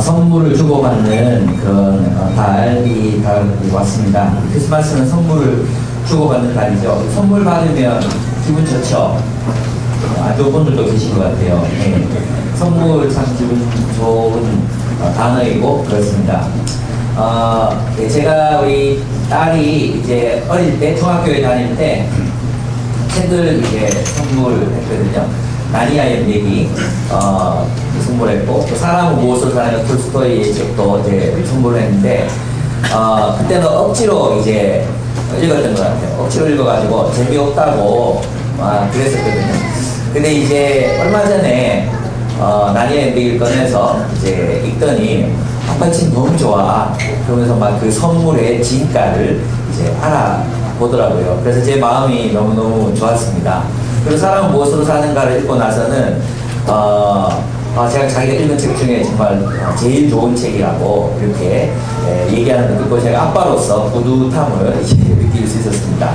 선물을 주고받는 그런 달이 왔습니다. 크리스마스는 선물을 주고받는 달이죠. 선물 받으면 기분 좋죠. 안 좋은 분들도 계신 것 같아요. 네. 선물 참 기분 좋은 단어이고 그렇습니다. 네, 제가 우리 딸이 이제 어릴 때 중학교에 다닐 때 책을 이제 선물했거든요. 나니아의 얘기 선물했고 또 사람은 무엇을 사는 톨스토이의 책도 이제 선물했는데 그때는 억지로 이제 읽었던 것 같아요. 억지로 읽어가지고 재미없다고 그랬었거든요. 근데 이제 얼마 전에 나니아의 얘기를 꺼내서 이제 읽더니 아빠 책 너무 좋아. 그러면서 막 그 선물의 진가를 이제 알아보더라고요. 그래서 제 마음이 너무너무 좋았습니다. 그리고 사람은 무엇으로 사는가를 읽고 나서는 제가 자기가 읽은 책 중에 정말 제일 좋은 책이라고 이렇게 얘기하는 걸 듣고 제가 아빠로서 뿌듯함을 이제 느낄 수 있었습니다.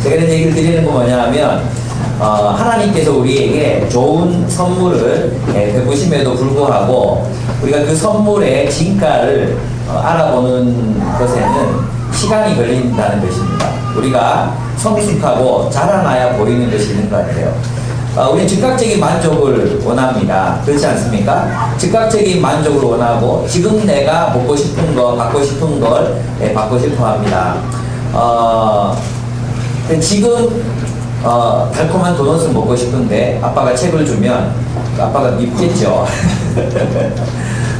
제가 이런 얘기를 드리는 건 뭐냐면 하나님께서 우리에게 좋은 선물을 베푸심에도 불구하고 우리가 그 선물의 진가를 알아보는 것에는 시간이 걸린다는 것입니다. 우리가 성숙하고 자라나야 보이는 것이 있는 것 같아요. 우리는 즉각적인 만족을 원합니다. 그렇지 않습니까? 즉각적인 만족을 원하고 지금 내가 먹고 싶은 거, 받고 싶은 걸 받고 싶어 합니다. 지금 달콤한 도넛을 먹고 싶은데 아빠가 책을 주면 아빠가 밉겠죠.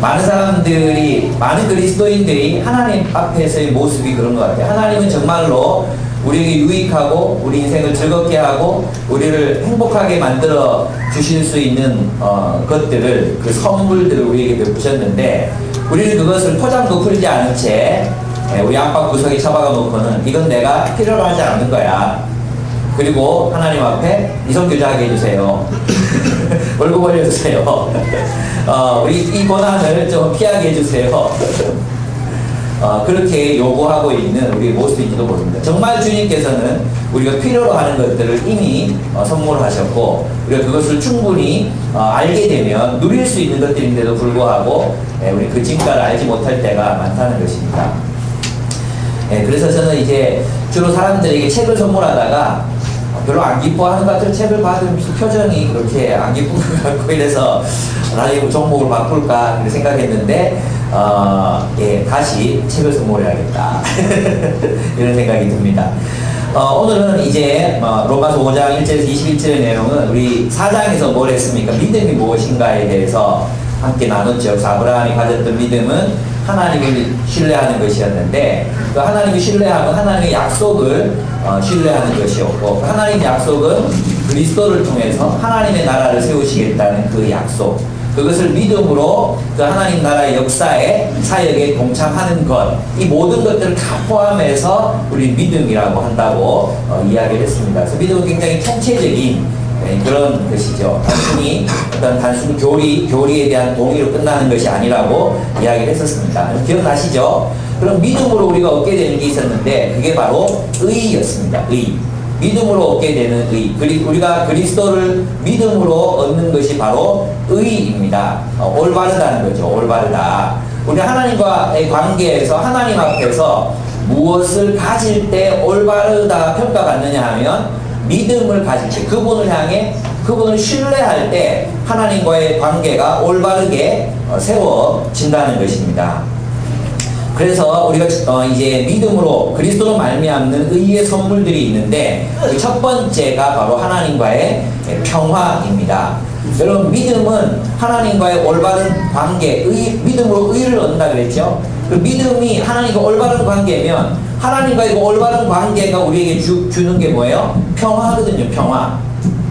많은 사람들이, 많은 그리스도인들이 하나님 앞에서의 모습이 그런 것 같아요. 하나님은 정말로 우리에게 유익하고 우리 인생을 즐겁게 하고 우리를 행복하게 만들어 주실 수 있는 것들을, 그 선물들을 우리에게 베푸셨는데 우리는 그것을 포장도 풀지 않은 채 우리 안방 구석에 처박아 놓고는 이건 내가 필요로 하지 않는 거야. 그리고 하나님 앞에 이성교제하게 해주세요. 월급 올려주세요. 우리 이 고난을 좀 피하게 해주세요. 그렇게 요구하고 있는 우리의 모습인지도 모릅니다. 정말 주님께서는 우리가 필요로 하는 것들을 이미 선물하셨고 우리가 그것을 충분히 알게 되면 누릴 수 있는 것들인데도 불구하고 우리 그 진가를 알지 못할 때가 많다는 것입니다. 그래서 저는 이제 주로 사람들에게 책을 선물하다가 별로 안 기뻐하는 것 같아요. 책을 받으면서 표정이 그렇게 안 기쁜 것 같고 이래서 나중에 종목을 바꿀까 그렇게 생각했는데 다시 책을 선물해야겠다 이런 생각이 듭니다. 오늘은 이제 로마서 5장 1절에서 21절의 내용은 우리 4장에서 뭘 했습니까? 믿음이 무엇인가에 대해서 함께 나눴죠. 아브라함이 가졌던 믿음은 하나님을 신뢰하는 것이었는데 그 하나님을 신뢰하면 하나님의 약속을 신뢰하는 것이었고 하나님의 약속은 그리스도를 통해서 하나님의 나라를 세우시겠다는 그 약속, 그것을 믿음으로 그 하나님 나라의 역사에 사역에 동참하는 것, 이 모든 것들을 다 포함해서 우리 믿음이라고 한다고 이야기를 했습니다. 그래서 믿음은 굉장히 총체적인 그런 것이죠. 단순히 교리에 대한 동의로 끝나는 것이 아니라고 이야기를 했었습니다. 기억나시죠? 그럼 믿음으로 우리가 얻게 되는 게 있었는데 그게 바로 의였습니다. 의. 믿음으로 얻게 되는 의. 우리가 그리스도를 믿음으로 얻는 것이 바로 의입니다. 올바르다는 거죠. 올바르다. 우리 하나님과의 관계에서 하나님 앞에서 무엇을 가질 때 올바르다 평가받느냐 하면 믿음을 가질 때, 그분을 향해 그분을 신뢰할 때 하나님과의 관계가 올바르게 세워진다는 것입니다. 그래서 우리가 이제 믿음으로 그리스도로 말미암는 의의 선물들이 있는데 그 첫 번째가 바로 하나님과의 평화입니다. 여러분, 믿음은 하나님과의 올바른 관계, 믿음으로 의를 얻는다 그랬죠? 그 믿음이 하나님과 올바른 관계면 하나님과의 올바른 관계가 우리에게 주는 게 뭐예요? 평화거든요. 평화.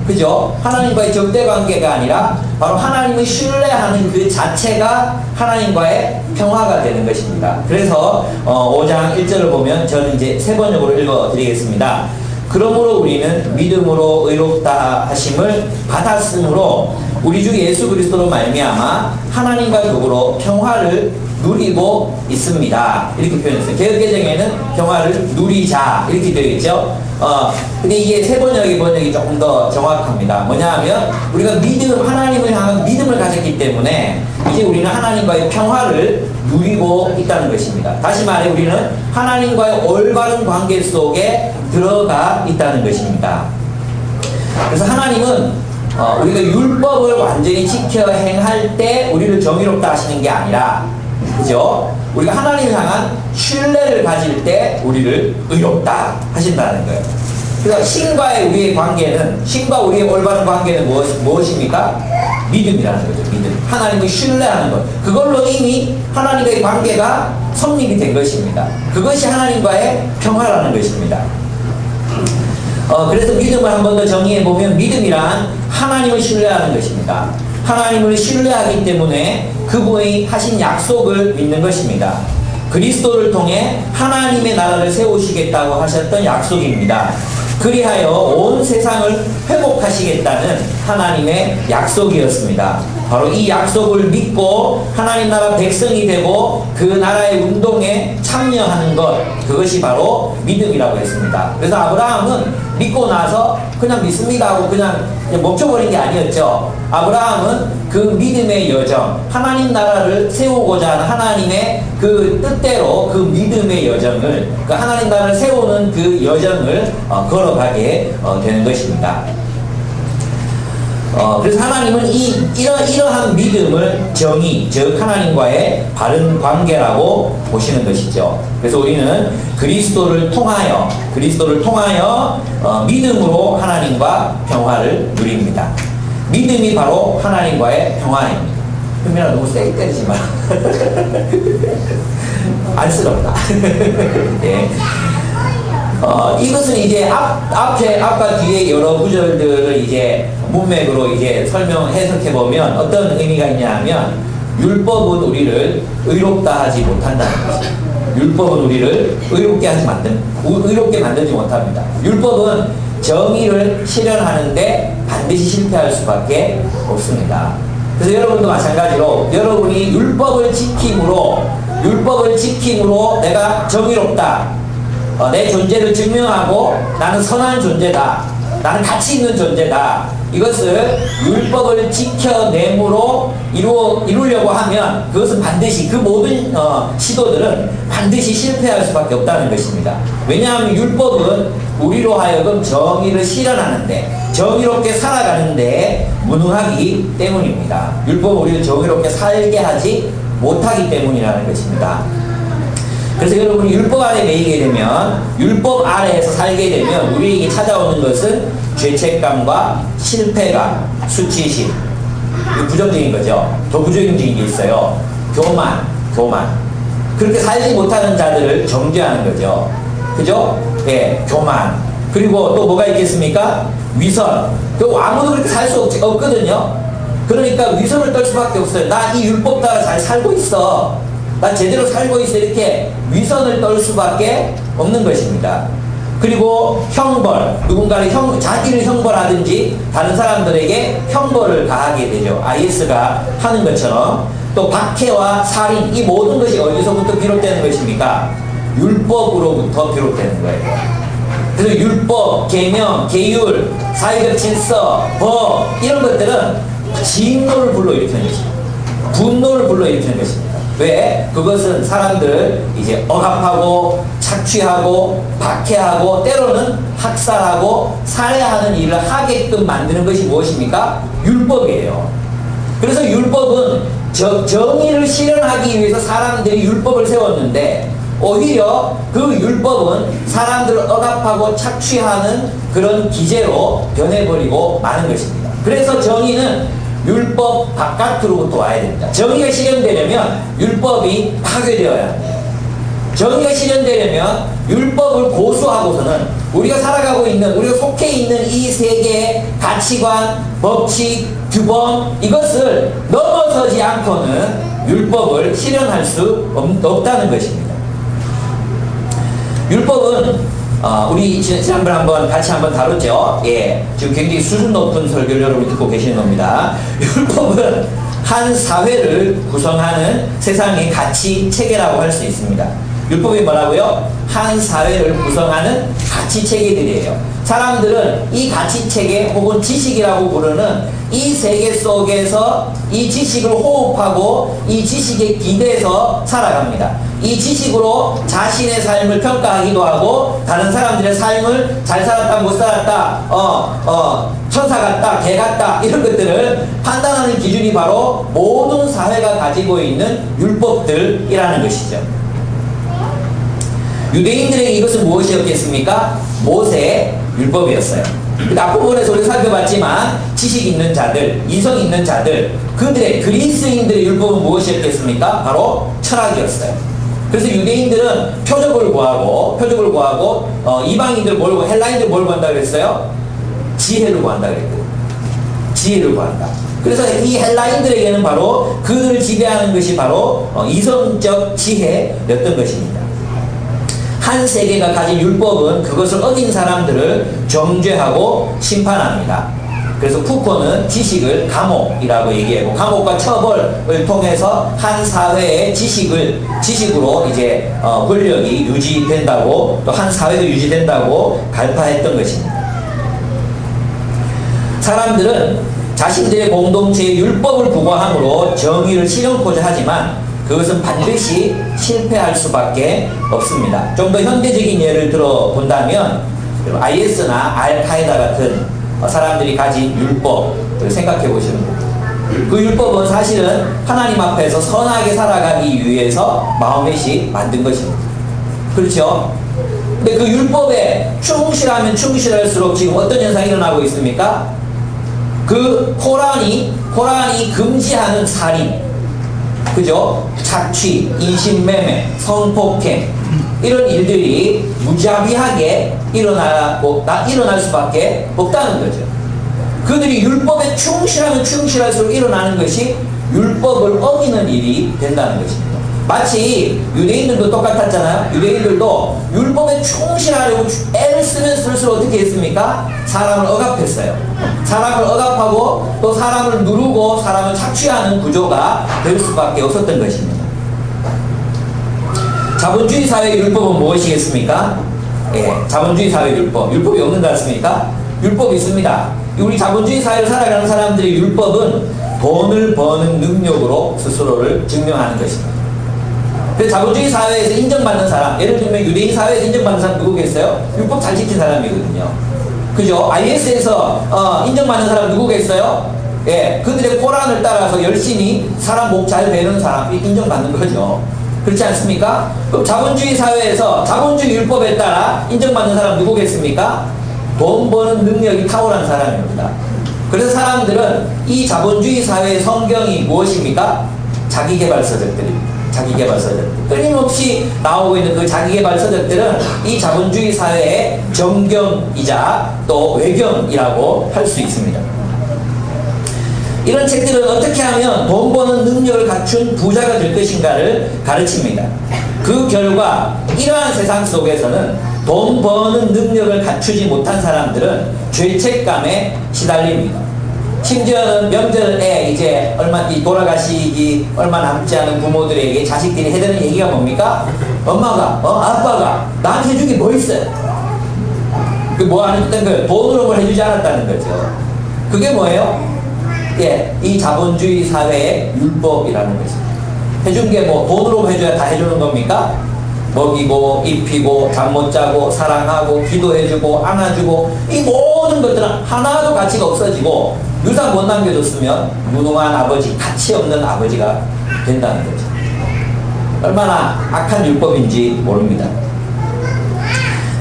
그죠? 하나님과의 적대 관계가 아니라 바로 하나님을 신뢰하는 그 자체가 하나님과의 평화가 되는 것입니다. 그래서 5장 1절을 보면 저는 이제 세 번역으로 읽어드리겠습니다. 그러므로 우리는 믿음으로 의롭다 하심을 받았으므로 우리 주 예수 그리스도로 말미암아 하나님과 더불어 평화를 누리고 있습니다. 이렇게 표현했어요. 개혁개정에는 평화를 누리자 이렇게 되어 있죠. 근데 이게 세 번역이 조금 더 정확합니다. 뭐냐 하면 우리가 하나님을 향한 믿음을 가졌기 때문에 이제 우리는 하나님과의 평화를 누리고 있다는 것입니다. 다시 말해 우리는 하나님과의 올바른 관계 속에 들어가 있다는 것입니다. 그래서 하나님은 우리가 율법을 완전히 지켜 행할 때 우리를 정의롭다 하시는 게 아니라, 그죠? 우리가 하나님을 향한 신뢰를 가질 때 우리를 의롭다 하신다는 거예요. 그래서 신과의 우리의 관계는, 신과 우리의 올바른 관계는 무엇입니까? 믿음이라는 거죠. 믿음. 하나님을 신뢰하는 것. 그걸로 이미 하나님과의 관계가 성립이 된 것입니다. 그것이 하나님과의 평화라는 것입니다. 그래서 믿음을 한 번 더 정의해 보면, 믿음이란 하나님을 신뢰하는 것입니다. 하나님을 신뢰하기 때문에 그분이 하신 약속을 믿는 것입니다. 그리스도를 통해 하나님의 나라를 세우시겠다고 하셨던 약속입니다. 그리하여 온 세상을 회복하시겠다는 하나님의 약속이었습니다. 바로 이 약속을 믿고 하나님 나라 백성이 되고 그 나라의 운동에 참여하는 것, 그것이 바로 믿음이라고 했습니다. 그래서 아브라함은 믿고 나서 그냥 믿습니다 하고 그냥 멈춰버린 게 아니었죠. 아브라함은 그 믿음의 여정, 하나님 나라를 세우고자 하는 하나님의 그 뜻대로 그 믿음의 여정을, 그 하나님 나라를 세우는 그 여정을 걸어가게 되는 것입니다. 그래서 하나님은 이러한 믿음을 정의, 즉 하나님과의 바른 관계라고 보시는 것이죠. 그래서 우리는 그리스도를 통하여 믿음으로 하나님과 평화를 누립니다. 믿음이 바로 하나님과의 평화입니다. 현민아 너무 세게 때리지 마. 안쓰럽다. 예. 이것은 이제 앞과 뒤에 여러 구절들을 이제 문맥으로 이제 해석해 보면 어떤 의미가 있냐 하면, 율법은 우리를 의롭다 하지 못한다는 것입니다. 율법은 우리를 의롭게 만들지 못합니다. 율법은 정의를 실현하는데 반드시 실패할 수밖에 없습니다. 그래서 여러분도 마찬가지로 여러분이 율법을 지킴으로 내가 정의롭다, 내 존재를 증명하고 나는 선한 존재다, 나는 가치 있는 존재다, 이것을 율법을 지켜내므로 이루려고 하면 그것은 반드시, 그 모든 시도들은 반드시 실패할 수밖에 없다는 것입니다. 왜냐하면 율법은 우리로 하여금 정의를 실현하는데, 정의롭게 살아가는데 무능하기 때문입니다. 율법은 우리를 정의롭게 살게 하지 못하기 때문이라는 것입니다. 그래서 여러분이 율법 아래 매이게 되면, 율법 아래에서 살게 되면 우리에게 찾아오는 것은 죄책감과 실패감, 수치심, 부정적인 거죠. 더 부정적인 게 있어요. 교만. 그렇게 살지 못하는 자들을 정죄하는 거죠. 그죠? 예, 교만. 그리고 또 뭐가 있겠습니까? 위선. 아무도 그렇게 살 수 없거든요. 그러니까 위선을 떨 수밖에 없어요. 나 이 율법 따라 잘 살고 있어, 난 제대로 살고 있어, 이렇게 위선을 떨 수밖에 없는 것입니다. 그리고 형벌, 누군가를 자기를 형벌하든지 다른 사람들에게 형벌을 가하게 되죠. IS가 하는 것처럼. 또 박해와 살인, 이 모든 것이 어디서부터 비롯되는 것입니까? 율법으로부터 비롯되는 거예요. 그래서 율법, 계명, 계율, 사회적 질서, 법, 이런 것들은 진노를 불러일으키는 것입니다. 분노를 불러일으키는 것입니다. 왜? 그것은 사람들을 이제 억압하고 착취하고 박해하고 때로는 학살하고 살해하는 일을 하게끔 만드는 것이 무엇입니까? 율법이에요. 그래서 율법은 정의를 실현하기 위해서 사람들이 율법을 세웠는데, 오히려 그 율법은 사람들을 억압하고 착취하는 그런 기제로 변해버리고 마는 것입니다. 그래서 정의는 율법 바깥으로부터 와야 됩니다. 정의가 실현되려면 율법이 파괴되어야 합니다. 정의가 실현되려면 율법을 고수하고서는 우리가 살아가고 있는, 우리가 속해 있는 이 세계의 가치관, 법칙, 규범, 이것을 넘어서지 않고는 율법을 실현할 수 없다는 것입니다. 율법은 우리 지난번에 같이 한번 다뤘죠. 예, 지금 굉장히 수준 높은 설교를 여러분이 듣고 계시는 겁니다. 율법은 한 사회를 구성하는 세상의 가치 체계라고 할 수 있습니다. 율법이 뭐라고요? 한 사회를 구성하는 가치 체계들이에요. 사람들은 이 가치 체계 혹은 지식이라고 부르는 이 세계 속에서 이 지식을 호흡하고 이 지식에 기대서 살아갑니다. 이 지식으로 자신의 삶을 평가하기도 하고 다른 사람들의 삶을 잘 살았다 못 살았다 천사 같다 개 같다 이런 것들을 판단하는 기준이 바로 모든 사회가 가지고 있는 율법들이라는 것이죠. 유대인들에게 이것은 무엇이었겠습니까? 모세의 율법이었어요. 앞부분에서 우리가 살펴봤지만 지식 있는 자들, 이성 있는 자들, 그들의 그리스인들의 율법은 무엇이었겠습니까? 바로 철학이었어요. 그래서 유대인들은 표적을 구하고 이방인들 뭘 구하고 헬라인들 뭘 구한다 그랬어요? 지혜를 구한다 그랬고 지혜를 구한다. 그래서 이 헬라인들에게는 바로 그들을 지배하는 것이 바로 이성적 지혜였던 것입니다. 한 세계가 가진 율법은 그것을 어긴 사람들을 정죄하고 심판합니다. 그래서 푸코는 지식을 감옥이라고 얘기하고 감옥과 처벌을 통해서 한 사회의 지식으로 이제 권력이 유지된다고 또 한 사회가 유지된다고 갈파했던 것입니다. 사람들은 자신들의 공동체의 율법을 부과함으로 정의를 실현코자 하지만 그것은 반드시 실패할 수밖에 없습니다. 좀 더 현대적인 예를 들어본다면 IS나 알카에다 같은 사람들이 가진 율법을 생각해 보시면 됩니다. 그 율법은 사실은 하나님 앞에서 선하게 살아가기 위해서 마호멧이 만든 것입니다. 그렇죠? 근데 그 율법에 충실하면 충실할수록 지금 어떤 현상이 일어나고 있습니까? 그 코란이 금지하는 살인, 그죠? 착취, 인신매매, 성폭행 이런 일들이 무자비하게 일어날 수밖에 없다는 거죠. 그들이 율법에 충실하면 충실할수록 일어나는 것이 율법을 어기는 일이 된다는 것입니다. 마치 유대인들도 똑같았잖아요. 유대인들도 율법에 충실하려고 애를 쓰면 쓸수록 어떻게 했습니까? 사람을 억압했어요. 사람을 억압하고 또 사람을 누르고 사람을 착취하는 구조가 될 수밖에 없었던 것입니다. 자본주의 사회의 율법은 무엇이겠습니까? 예, 자본주의 사회 율법. 율법이 없는 것 같습니까? 율법이 있습니다. 우리 자본주의 사회를 살아가는 사람들의 율법은 돈을 버는 능력으로 스스로를 증명하는 것입니다. 그래서 자본주의 사회에서 인정받는 사람, 예를 들면 유대인 사회에서 인정받는 사람 누구겠어요? 율법 잘 지킨 사람이거든요. 그죠? IS에서 인정받는 사람 누구겠어요? 예, 그들의 코란을 따라서 열심히 사람 목 잘 베는 사람이 인정받는 거죠. 그렇지 않습니까? 그럼 자본주의 사회에서 자본주의 율법에 따라 인정받는 사람 누구겠습니까? 돈 버는 능력이 탁월한 사람입니다. 그래서 사람들은 이 자본주의 사회의 성경이 무엇입니까? 자기계발서적들입니다. 자기계발서적. 끊임없이 나오고 있는 그 자기계발서적들은 이 자본주의 사회의 정경이자 또 외경이라고 할 수 있습니다. 이런 책들은 어떻게 하면 돈 버는 능력을 갖춘 부자가 될 것인가를 가르칩니다. 그 결과 이러한 세상 속에서는 돈 버는 능력을 갖추지 못한 사람들은 죄책감에 시달립니다. 심지어는 명절에 이제 돌아가시기 얼마 남지 않은 부모들에게 자식들이 해대는 얘기가 뭡니까? 엄마가, 아빠가 나한테 해준 게 뭐 있어요? 그 뭐 안 해줬던 거예요? 돈으로 뭘 해주지 않았다는 거죠. 그게 뭐예요? 예, 이 자본주의 사회의 율법이라는 것입니다. 해준 게 뭐 돈으로 해줘야 다 해주는 겁니까? 먹이고 입히고 잠 못 자고 사랑하고 기도해주고 안아주고 이 모든 것들은 하나도 가치가 없어지고 유산 못 남겨줬으면 무능한 아버지, 가치 없는 아버지가 된다는 거죠. 얼마나 악한 율법인지 모릅니다.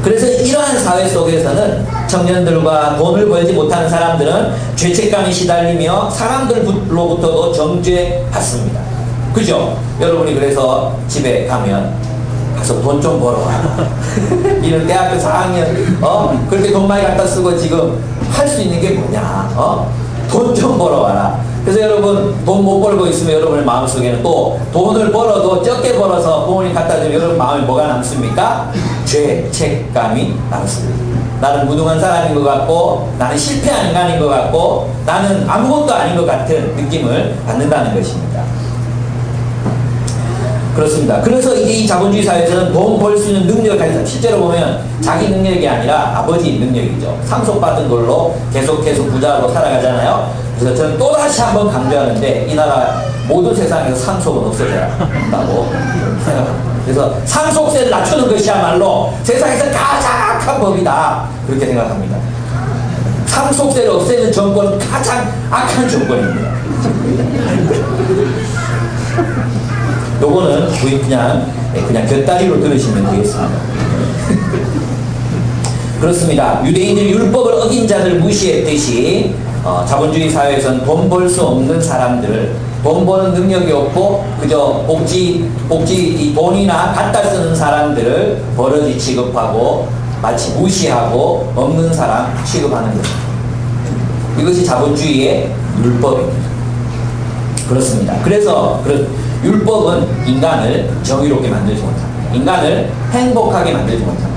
그래서 이러한 사회 속에서는 청년들과 돈을 벌지 못하는 사람들은 죄책감에 시달리며 사람들로부터도 정죄받습니다. 그죠? 여러분이 그래서 집에 가면 가서 돈 좀 벌어와라. 니는 대학교 4학년 그렇게 돈 많이 갖다 쓰고 지금 할 수 있는 게 뭐냐? 돈 좀 벌어와라. 그래서 여러분 돈 못 벌고 있으면 여러분의 마음속에는 또 돈을 벌어도 적게 벌어서 부모님 갖다 주면 여러분 마음에 뭐가 남습니까? 죄책감이 남습니다. 나는 무능한 사람인 것 같고, 나는 실패한 인간인 것 같고, 나는 아무것도 아닌 것 같은 느낌을 받는다는 것입니다. 그렇습니다. 그래서 이제 이 자본주의 사회에서는 돈 벌 수 있는 능력을 가지고, 실제로 보면 자기 능력이 아니라 아버지 능력이죠. 상속받은 걸로 계속해서 부자로 살아가잖아요. 그래서 저는 또다시 한번 강조하는데, 이 나라 모든 세상에서 상속은 없어져야 한다고 생각합니다. 그래서 상속세를 낮추는 것이야말로 세상에서 가장 악한 법이다, 그렇게 생각합니다. 상속세를 없애는 정권은 가장 악한 정권입니다. 요거는 그냥 곁다리로 들으시면 되겠습니다. 그렇습니다. 유대인들이 율법을 어긴 자들 무시했듯이 자본주의 사회에서는 돈 벌 수 없는 사람들, 돈 버는 능력이 없고 그저 복지 이 돈이나 갖다 쓰는 사람들을 버러지 취급하고 마치 무시하고 없는 사람 취급하는 것입니다. 이것이 자본주의의 율법입니다. 그렇습니다. 그래서 율법은 인간을 정의롭게 만들지 못합니다. 인간을 행복하게 만들지 못합니다.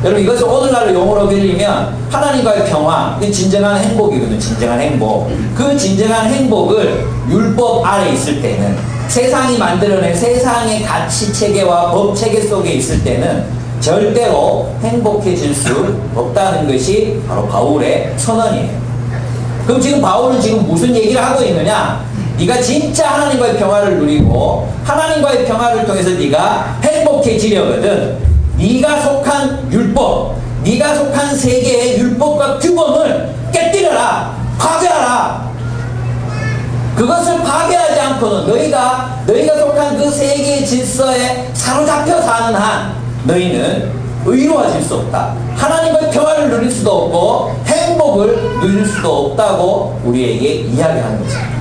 여러분, 이것을 오늘날로 용어로 빌리면 하나님과의 평화, 이게 진정한 행복이거든요. 진정한 행복. 그 진정한 행복을 율법 아래 있을 때는, 세상이 만들어낸 세상의 가치 체계와 법 체계 속에 있을 때는 절대로 행복해질 수 없다는 것이 바로 바울의 선언이에요. 그럼 지금 바울은 지금 무슨 얘기를 하고 있느냐? 네가 진짜 하나님과의 평화를 누리고 하나님과의 평화를 통해서 네가 행복해지려거든 네가 속한 율법, 네가 속한 세계의 율법과 규범을 깨뜨려라, 파괴하라. 그것을 파괴하지 않고는 너희가 속한 그 세계의 질서에 사로잡혀 사는 한 너희는 의로워질 수 없다. 하나님과의 평화를 누릴 수도 없고 행복을 누릴 수도 없다고 우리에게 이야기하는 것입니다.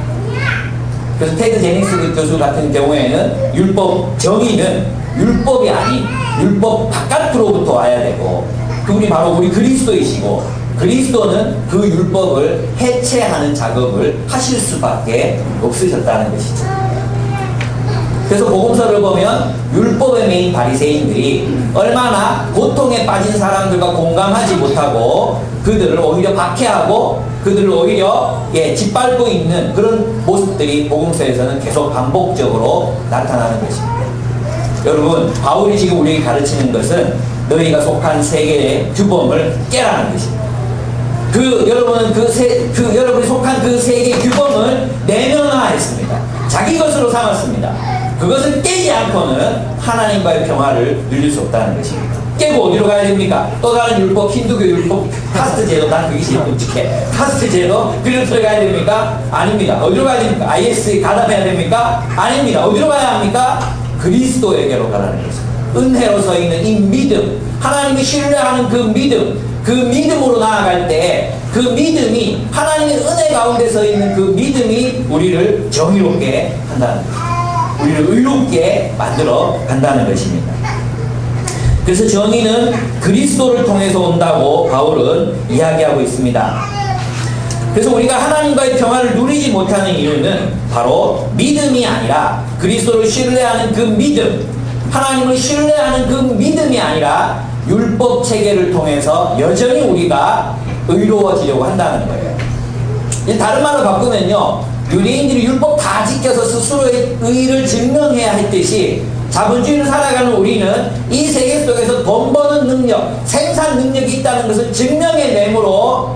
그래서 테드 제닉스 교수 같은 경우에는 율법 정의는 율법이 아닌 율법 바깥으로부터 와야 되고, 그분이 바로 우리 그리스도이시고 그리스도는 그 율법을 해체하는 작업을 하실 수밖에 없으셨다는 것이죠. 그래서 복음서를 보면 율법의 메인 바리새인들이 얼마나 고통에 빠진 사람들과 공감하지 못하고 그들을 오히려 박해하고 그들을 오히려 짓밟고 있는 그런 모습들이 복음서에서는 계속 반복적으로 나타나는 것입니다. 여러분, 바울이 지금 우리에게 가르치는 것은 너희가 속한 세계의 규범을 깨라는 것입니다. 여러분은 여러분이 속한 그 세계의 규범을 내면화했습니다. 자기 것으로 삼았습니다. 그것을 깨지 않고는 하나님과의 평화를 누릴 수 없다는 것입니다. 깨고 어디로 가야 됩니까? 또 다른 율법, 힌두교 율법, 카스트 제도, 난 그게 제일 끔찍해. 카스트 제도, 그리로 들어가야 됩니까? 아닙니다. 어디로 가야 됩니까? IS에 가담해야 됩니까? 아닙니다. 어디로 가야 합니까? 그리스도에게로 가라는 것입니다. 은혜로 서 있는 이 믿음, 하나님이 신뢰하는 그 믿음, 그 믿음으로 나아갈 때 그 믿음이, 하나님의 은혜 가운데 서 있는 그 믿음이 우리를 정의롭게 한다는 것입니다. 우리를 의롭게 만들어 간다는 것입니다. 그래서 정의는 그리스도를 통해서 온다고 바울은 이야기하고 있습니다. 그래서 우리가 하나님과의 평화를 누리지 못하는 이유는 바로 믿음이 아니라 그리스도를 신뢰하는 그 믿음, 하나님을 신뢰하는 그 믿음이 아니라 율법 체계를 통해서 여전히 우리가 의로워지려고 한다는 거예요. 다른 말로 바꾸면요, 유대인들이 율법 다 지켜서 스스로의 의의를 증명해야 했듯이 자본주의를 살아가는 우리는 이 세계 속에서 돈 버는 능력, 생산 능력이 있다는 것을 증명의 뇌물로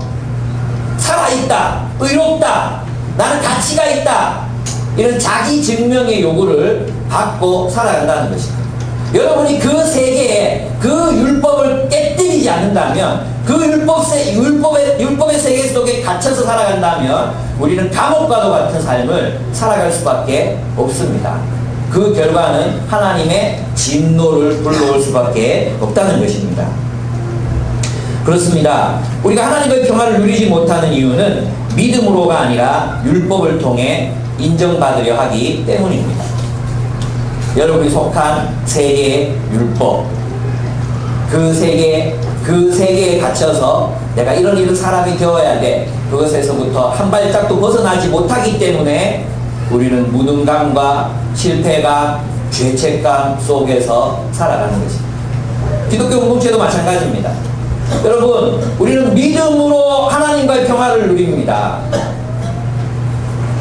살아있다, 의롭다, 나는 가치가 있다, 이런 자기 증명의 요구를 받고 살아간다는 것입니다. 여러분이 그 세계에 그 율법을 깨뜨리지 않는다면, 그 율법의 세계 속에 갇혀서 살아간다면 우리는 감옥과도 같은 삶을 살아갈 수밖에 없습니다. 그 결과는 하나님의 진노를 불러올 수밖에 없다는 것입니다. 그렇습니다. 우리가 하나님의 평화를 누리지 못하는 이유는 믿음으로가 아니라 율법을 통해 인정받으려 하기 때문입니다. 여러분이 속한 세계의 율법, 그 세계에 갇혀서 내가 이런 사람이 되어야 돼, 그것에서부터 한 발짝도 벗어나지 못하기 때문에 우리는 무능감과 실패감, 죄책감 속에서 살아가는 것입니다. 기독교 공동체도 마찬가지입니다. 여러분, 우리는 믿음으로 하나님과의 평화를 누립니다.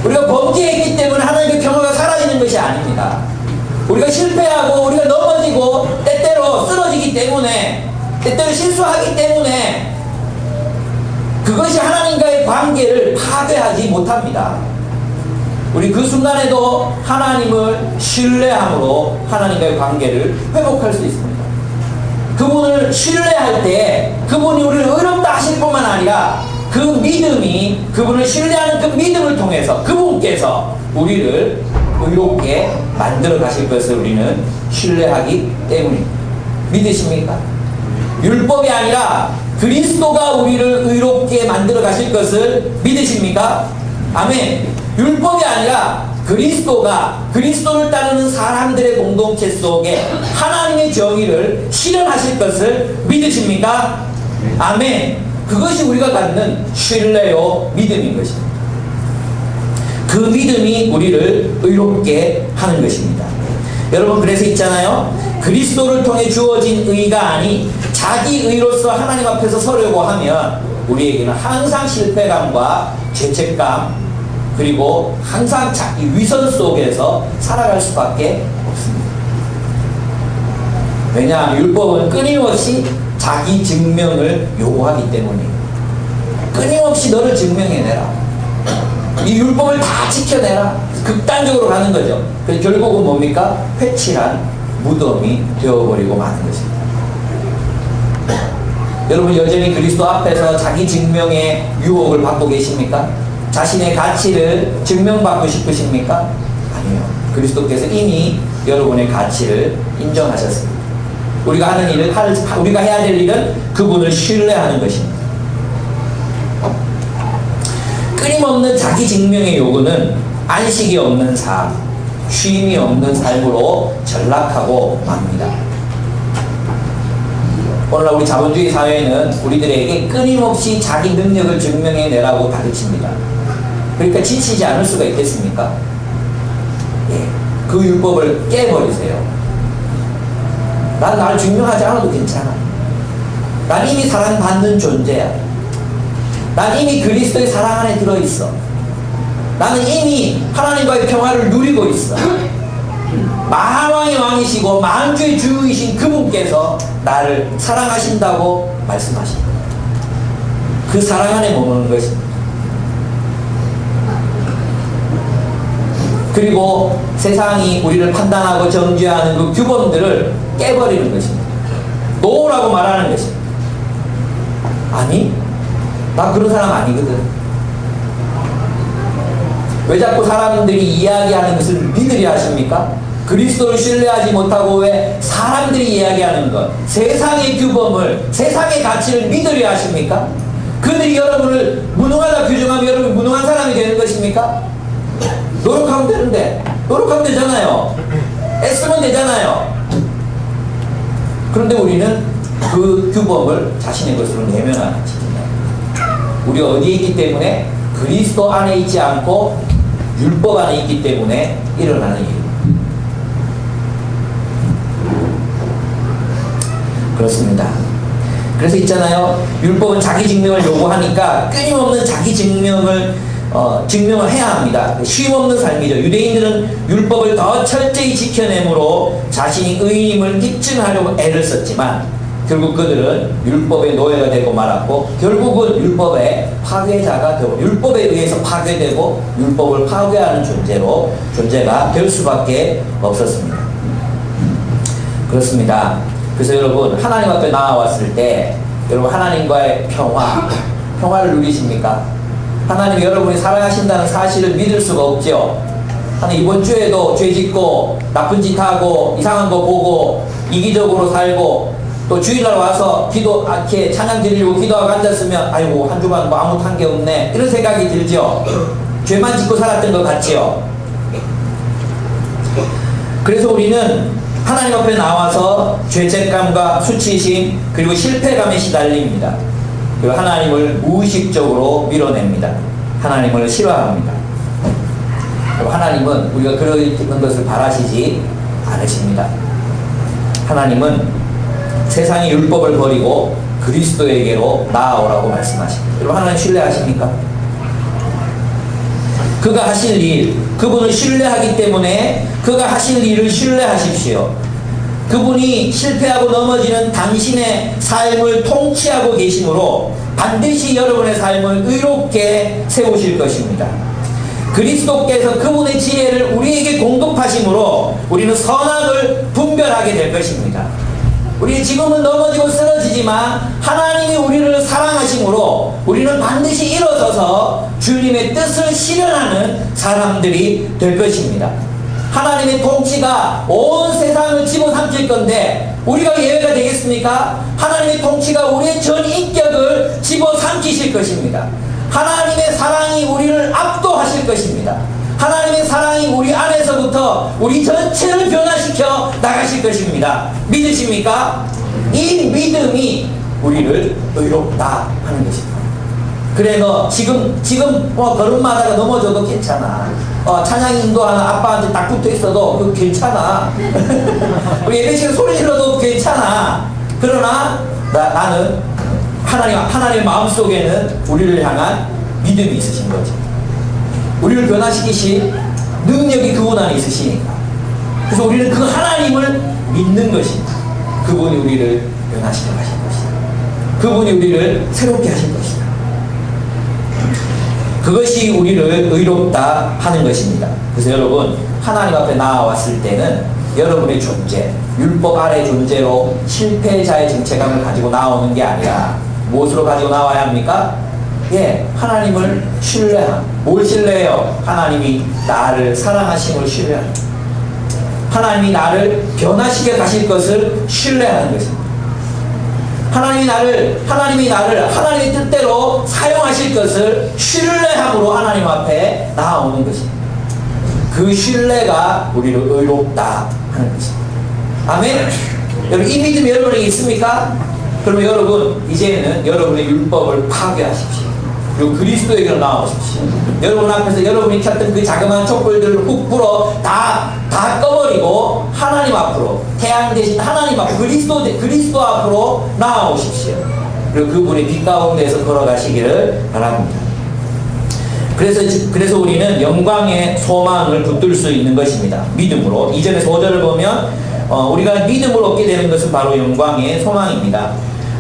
우리가 범죄했기 때문에 하나님의 평화가 사라지는 것이 아닙니다. 우리가 실패하고 우리가 넘어지고 때때로 쓰러지기 때문에, 때때로 실수하기 때문에 그것이 하나님과의 관계를 파괴하지 못합니다. 우리 그 순간에도 하나님을 신뢰함으로 하나님과의 관계를 회복할 수 있습니다. 그분을 신뢰할 때 그분이 우리를 의롭다 하실 뿐만 아니라 그 믿음이, 그분을 신뢰하는 그 믿음을 통해서 그분께서 우리를 의롭게 만들어 가실 것을 우리는 신뢰하기 때문입니다. 믿으십니까? 율법이 아니라 그리스도가 우리를 의롭게 만들어 가실 것을 믿으십니까? 아멘. 율법이 아니라 그리스도가, 그리스도를 따르는 사람들의 공동체 속에 하나님의 정의를 실현하실 것을 믿으십니까? 아멘. 그것이 우리가 갖는 신뢰요 믿음인 것입니다. 그 믿음이 우리를 의롭게 하는 것입니다. 여러분, 그래서 있잖아요. 그리스도를 통해 주어진 의가 아니 자기 의로서 하나님 앞에서 서려고 하면 우리에게는 항상 실패감과 죄책감, 그리고 항상 자기 위선 속에서 살아갈 수밖에 없습니다. 왜냐하면 율법은 끊임없이 자기 증명을 요구하기 때문이에요. 끊임없이 너를 증명해내라. 이 율법을 다 지켜내라. 극단적으로 가는 거죠. 그래서 결국은 뭡니까? 회칠한 무덤이 되어버리고 마는 것입니다. 여러분, 여전히 그리스도 앞에서 자기 증명의 유혹을 받고 계십니까? 자신의 가치를 증명받고 싶으십니까? 아니요. 그리스도께서 이미 여러분의 가치를 인정하셨습니다. 우리가 하는 일을, 우리가 해야 될 일은 그분을 신뢰하는 것입니다. 끊임없는 자기 증명의 요구는 안식이 없는 삶, 쉼이 없는 삶으로 전락하고 맙니다. 오늘날 우리 자본주의 사회는 우리들에게 끊임없이 자기 능력을 증명해내라고 가르칩니다. 그러니까 지치지 않을 수가 있겠습니까? 예, 그 율법을 깨버리세요. 난 나를 증명하지 않아도 괜찮아. 난 이미 사랑받는 존재야. 난 이미 그리스도의 사랑 안에 들어있어. 나는 이미 하나님과의 평화를 누리고 있어. 만왕의 왕이시고 만주의 주이신 그분께서 나를 사랑하신다고 말씀하십니다. 그 사랑 안에 머무는 것입니다. 그리고 세상이 우리를 판단하고 정죄하는 그 규범들을 깨버리는 것입니다. 노라고 말하는 것입니다. 아니, 나 그런 사람 아니거든. 왜 자꾸 사람들이 이야기하는 것을 믿으려 하십니까? 그리스도를 신뢰하지 못하고 왜 사람들이 이야기하는 것, 세상의 규범을, 세상의 가치를 믿으려 하십니까? 그들이 여러분을 무능하다 규정하면 여러분이 무능한 사람이 되는 것입니까? 노력하면 되는데, 노력하면 되잖아요. 애쓰면 되잖아요. 그런데 우리는 그 규범을 자신의 것으로 내면하는 짓입니다. 우리가 어디에 있기 때문에? 그리스도 안에 있지 않고 율법 안에 있기 때문에 일어나는 일입니다. 그렇습니다. 그래서 있잖아요. 율법은 자기 증명을 요구하니까 끊임없는 자기 증명을 해야 합니다. 쉼 없는 삶이죠. 유대인들은 율법을 더 철저히 지켜내므로 자신이 의인임을 입증하려고 애를 썼지만 결국 그들은 율법의 노예가 되고 말았고 결국은 율법의 파괴자가 되고 율법에 의해서 파괴되고 율법을 파괴하는 존재가 될 수밖에 없었습니다. 그렇습니다. 그래서 여러분, 하나님 앞에 나와왔을 때 여러분 하나님과의 평화를 누리십니까? 하나님이 여러분이 사랑하신다는 사실을 믿을 수가 없죠. 하나님, 이번 주에도 죄 짓고 나쁜 짓 하고 이상한 거 보고 이기적으로 살고 또 주일날 와서 이렇게 찬양 드리려고 기도하고 앉았으면 아이고 한 주간 뭐 아무 탄 게 없네 이런 생각이 들죠. 죄만 짓고 살았던 것 같지요. 그래서 우리는 하나님 앞에 나와서 죄책감과 수치심 그리고 실패감에 시달립니다. 그리고 하나님을 무의식적으로 밀어냅니다. 하나님을 싫어합니다. 그리고 하나님은 우리가 그런 것을 바라시지 않으십니다. 하나님은 세상의 율법을 버리고 그리스도에게로 나아오라고 말씀하십니다. 여러분, 하나님 신뢰하십니까? 그가 하실 일, 그분을 신뢰하기 때문에 그가 하실 일을 신뢰하십시오. 그분이 실패하고 넘어지는 당신의 삶을 통치하고 계시므로 반드시 여러분의 삶을 의롭게 세우실 것입니다. 그리스도께서 그분의 지혜를 우리에게 공급하심으로 우리는 선악을 분별하게 될 것입니다. 우리 지금은 넘어지고 쓰러지지만 하나님이 우리를 사랑하심으로 우리는 반드시 일어서서 주님의 뜻을 실현하는 사람들이 될 것입니다. 하나님의 통치가 온 세상을 집어삼킬 건데 우리가 예외가 되겠습니까? 하나님의 통치가 우리의 전 인격을 집어삼키실 것입니다. 하나님의 사랑이 우리를 압도하실 것입니다. 하나님의 사랑이 우리 안에서부터 우리 전체를 변화시켜 나가실 것입니다. 믿으십니까? 이 믿음이 우리를 의롭다 하는 것입니다. 그래, 너 지금 걸음마다가 넘어져도 괜찮아. 찬양 인도하는 아빠한테 딱 붙어 있어도 그거 괜찮아. 우리 예배시간 소리 질러도 괜찮아. 그러나 나는 하나님의 마음속에는 우리를 향한 믿음이 있으신 거죠. 우리를 변화시키실 능력이 그분 안에 있으시니까. 그래서 우리는 그 하나님을 믿는 것입니다. 그분이 우리를 변화시켜 가실 것이다. 그분이 우리를 새롭게 하실 것이다. 그것이 우리를 의롭다 하는 것입니다. 그래서 여러분, 하나님 앞에 나와왔을 때는 여러분의 존재, 율법 아래 존재로 실패자의 정체감을 가지고 나오는 게 아니라 무엇으로 가지고 나와야 합니까? 하나님을 신뢰함. 뭘 신뢰해요? 하나님이 나를 사랑하심을 신뢰합니다. 하나님이 나를 변화시켜 가실 것을 신뢰하는 것입니다. 하나님이 나를 하나님의 뜻대로 사용하실 것을 신뢰함으로 하나님 앞에 나아오는 것입니다. 그 신뢰가 우리를 의롭다 하는 것입니다. 아멘? 여러분, 이 믿음이 여러분에게 있습니까? 그러면 여러분, 이제는 여러분의 율법을 파괴하십시오. 그리고 그리스도에게로 나오십시오. 여러분 앞에서 여러분이 켰던 그 자그마한 촛불들을 훅 불어 다 꺼버리고 하나님 앞으로, 태양 대신 하나님 앞, 그리스도 앞으로 나아오십시오. 그리고 그분의 빛 가운데에서 걸어가시기를 바랍니다. 그래서 우리는 영광의 소망을 붙들 수 있는 것입니다. 믿음으로. 이전에 4절을 보면 우리가 믿음으로 얻게 되는 것은 바로 영광의 소망입니다.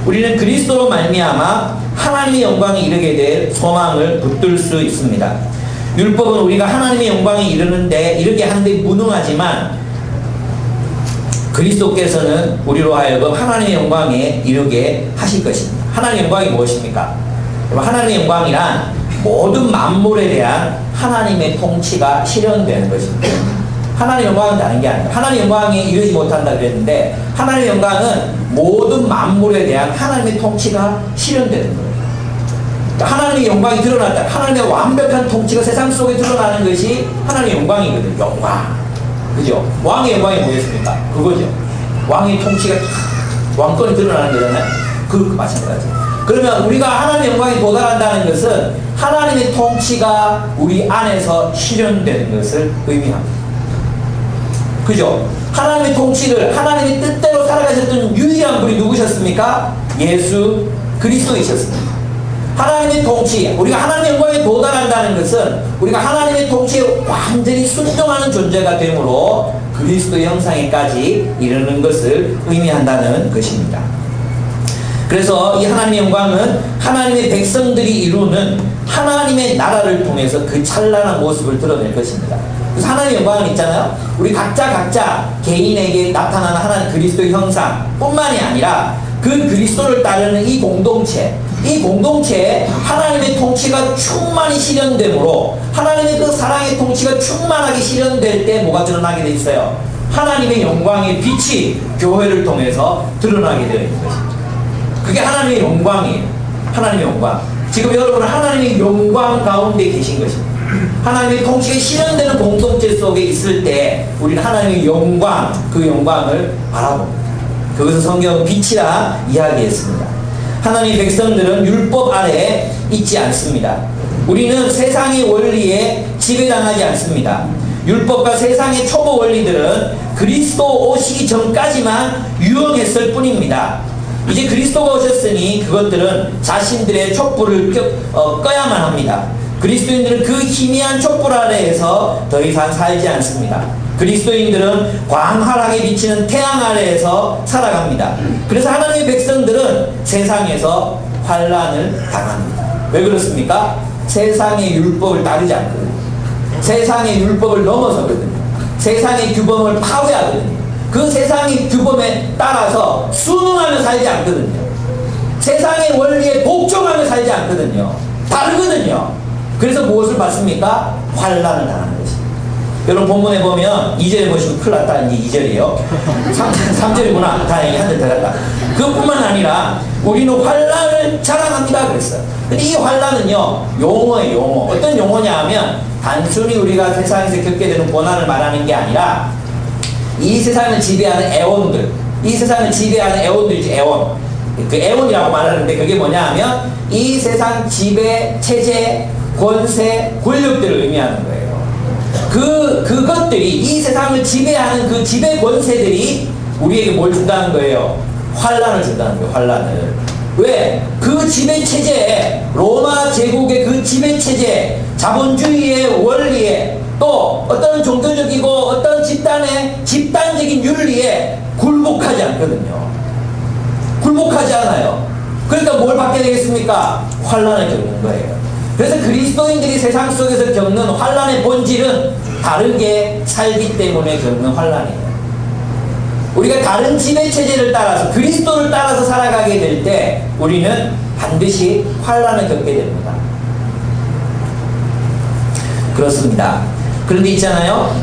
우리는 그리스도로 말미암아 하나님의 영광에 이르게 될 소망을 붙들 수 있습니다. 율법은 우리가 하나님의 영광에 이르게 하는데 무능하지만 그리스도께서는 우리로 하여금 하나님의 영광에 이르게 하실 것입니다. 하나님의 영광이 무엇입니까? 하나님의 영광이란 모든 만물에 대한 하나님의 통치가 실현되는 것입니다. 하나님의 영광은 다른 게 아니에요. 하나님의 영광에 이르지 못한다 그랬는데 하나님의 영광은 모든 만물에 대한 하나님의 통치가 실현되는 거예요. 하나님의 영광이 드러났다. 하나님의 완벽한 통치가 세상 속에 드러나는 것이 하나님의 영광이거든요. 영광. 그죠? 왕의 영광이 뭐겠습니까? 그거죠. 왕의 통치가 왕권이 드러나는 거잖아요. 그 마찬가지. 그러면 우리가 하나님의 영광에 도달한다는 것은 하나님의 통치가 우리 안에서 실현되는 것을 의미합니다. 그죠? 하나님의 통치를, 하나님의 뜻대로 살아가셨던 유일한 분이 누구셨습니까? 예수 그리스도이셨습니다. 하나님의 통치, 우리가 하나님의 영광에 도달한다는 것은 우리가 하나님의 통치에 완전히 순종하는 존재가 되므로 그리스도의 형상에까지 이르는 것을 의미한다는 것입니다. 그래서 이 하나님의 영광은 하나님의 백성들이 이루는 하나님의 나라를 통해서 그 찬란한 모습을 드러낼 것입니다. 그래서 하나님의 영광은 있잖아요. 우리 각자 개인에게 나타나는 하나님 그리스도의 형상 뿐만이 아니라 그 그리스도를 따르는 이 공동체에 하나님의 통치가 충만히 실현되므로 하나님의 그 사랑의 통치가 충만하게 실현될 때 뭐가 드러나게 돼 있어요? 하나님의 영광의 빛이 교회를 통해서 드러나게 되어 있는 것입니다. 그게 하나님의 영광이에요. 하나님의 영광. 지금 여러분은 하나님의 영광 가운데 계신 것입니다. 하나님의 통치가 실현되는 공동체 속에 있을 때 우리는 하나님의 영광, 그 영광을 바라봅니다. 그것을 성경은 빛이라 이야기했습니다. 하나님의 백성들은 율법 아래에 있지 않습니다. 우리는 세상의 원리에 지배당하지 않습니다. 율법과 세상의 초보 원리들은 그리스도 오시기 전까지만 유용했을 뿐입니다. 이제 그리스도가 오셨으니 그것들은 자신들의 촛불을 꺼야만 합니다. 그리스도인들은 그 희미한 촛불 아래에서 더 이상 살지 않습니다. 그리스도인들은 광활하게 비치는 태양 아래에서 살아갑니다. 그래서 하나님의 백성들은 세상에서 환난을 당합니다. 왜 그렇습니까? 세상의 율법을 따르지 않거든요. 세상의 율법을 넘어서거든요. 세상의 규범을 파괴하거든요. 그 세상의 규범에 따라서 순응하며 살지 않거든요. 세상의 원리에 복종하며 살지 않거든요. 다르거든요. 그래서 무엇을 받습니까? 환난을 당하는 것입니다. 여러분 본문에 보면 2절에 보시면 큰일 났다. 이제 2절이에요. 3절이구나. 다행히 한 대 더 갔다. 그뿐만 아니라 우리는 환난을 자랑합니다 그랬어요. 근데 이 환난은요 용어예요. 용어. 어떤 용어냐 하면 단순히 우리가 세상에서 겪게 되는 고난을 말하는 게 아니라 이 세상을 지배하는 애원들, 이 세상을 지배하는 애원들이지. 애원. 그 애원이라고 말하는데 그게 뭐냐 하면 이 세상 지배 체제, 권세, 권력들을 의미하는 거예요. 그것들이 이 세상을 지배하는 그 지배 권세들이 우리에게 뭘 준다는 거예요? 환난을 준다는 거예요. 환난을. 왜? 그 지배 체제에, 로마 제국의 그 지배 체제에, 자본주의의 원리에, 또 어떤 종교적이고 어떤 집단적인 윤리에 굴복하지 않거든요. 굴복하지 않아요. 그러니까 뭘 받게 되겠습니까? 환난을 겪는 거예요. 그래서 그리스도인들이 세상 속에서 겪는 환난의 본질은 다르게 살기 때문에 겪는 환난이에요. 우리가 다른 지배체제를 따라서 그리스도를 따라서 살아가게 될 때 우리는 반드시 환난을 겪게 됩니다. 그렇습니다. 그런데 있잖아요.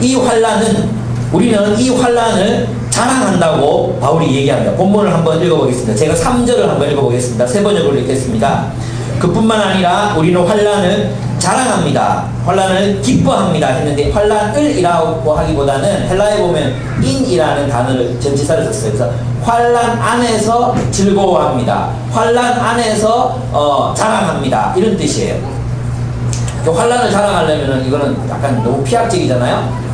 이 환난은 우리는 이 환난을 자랑한다고 바울이 얘기합니다. 본문을 한번 읽어보겠습니다. 제가 3절을 한번 읽어보겠습니다. 세 번역으로 읽겠습니다. 그뿐만 아니라 우리는 환난을 자랑합니다. 환난을 기뻐합니다 했는데 환난을이라고 하기보다는 헬라에 보면 인이라는 단어를 전치사를 썼어요. 그래서 환난 안에서 즐거워합니다. 환난 안에서 자랑합니다. 이런 뜻이에요. 환난을 자랑하려면 이거는 약간 너무 피약적이잖아요.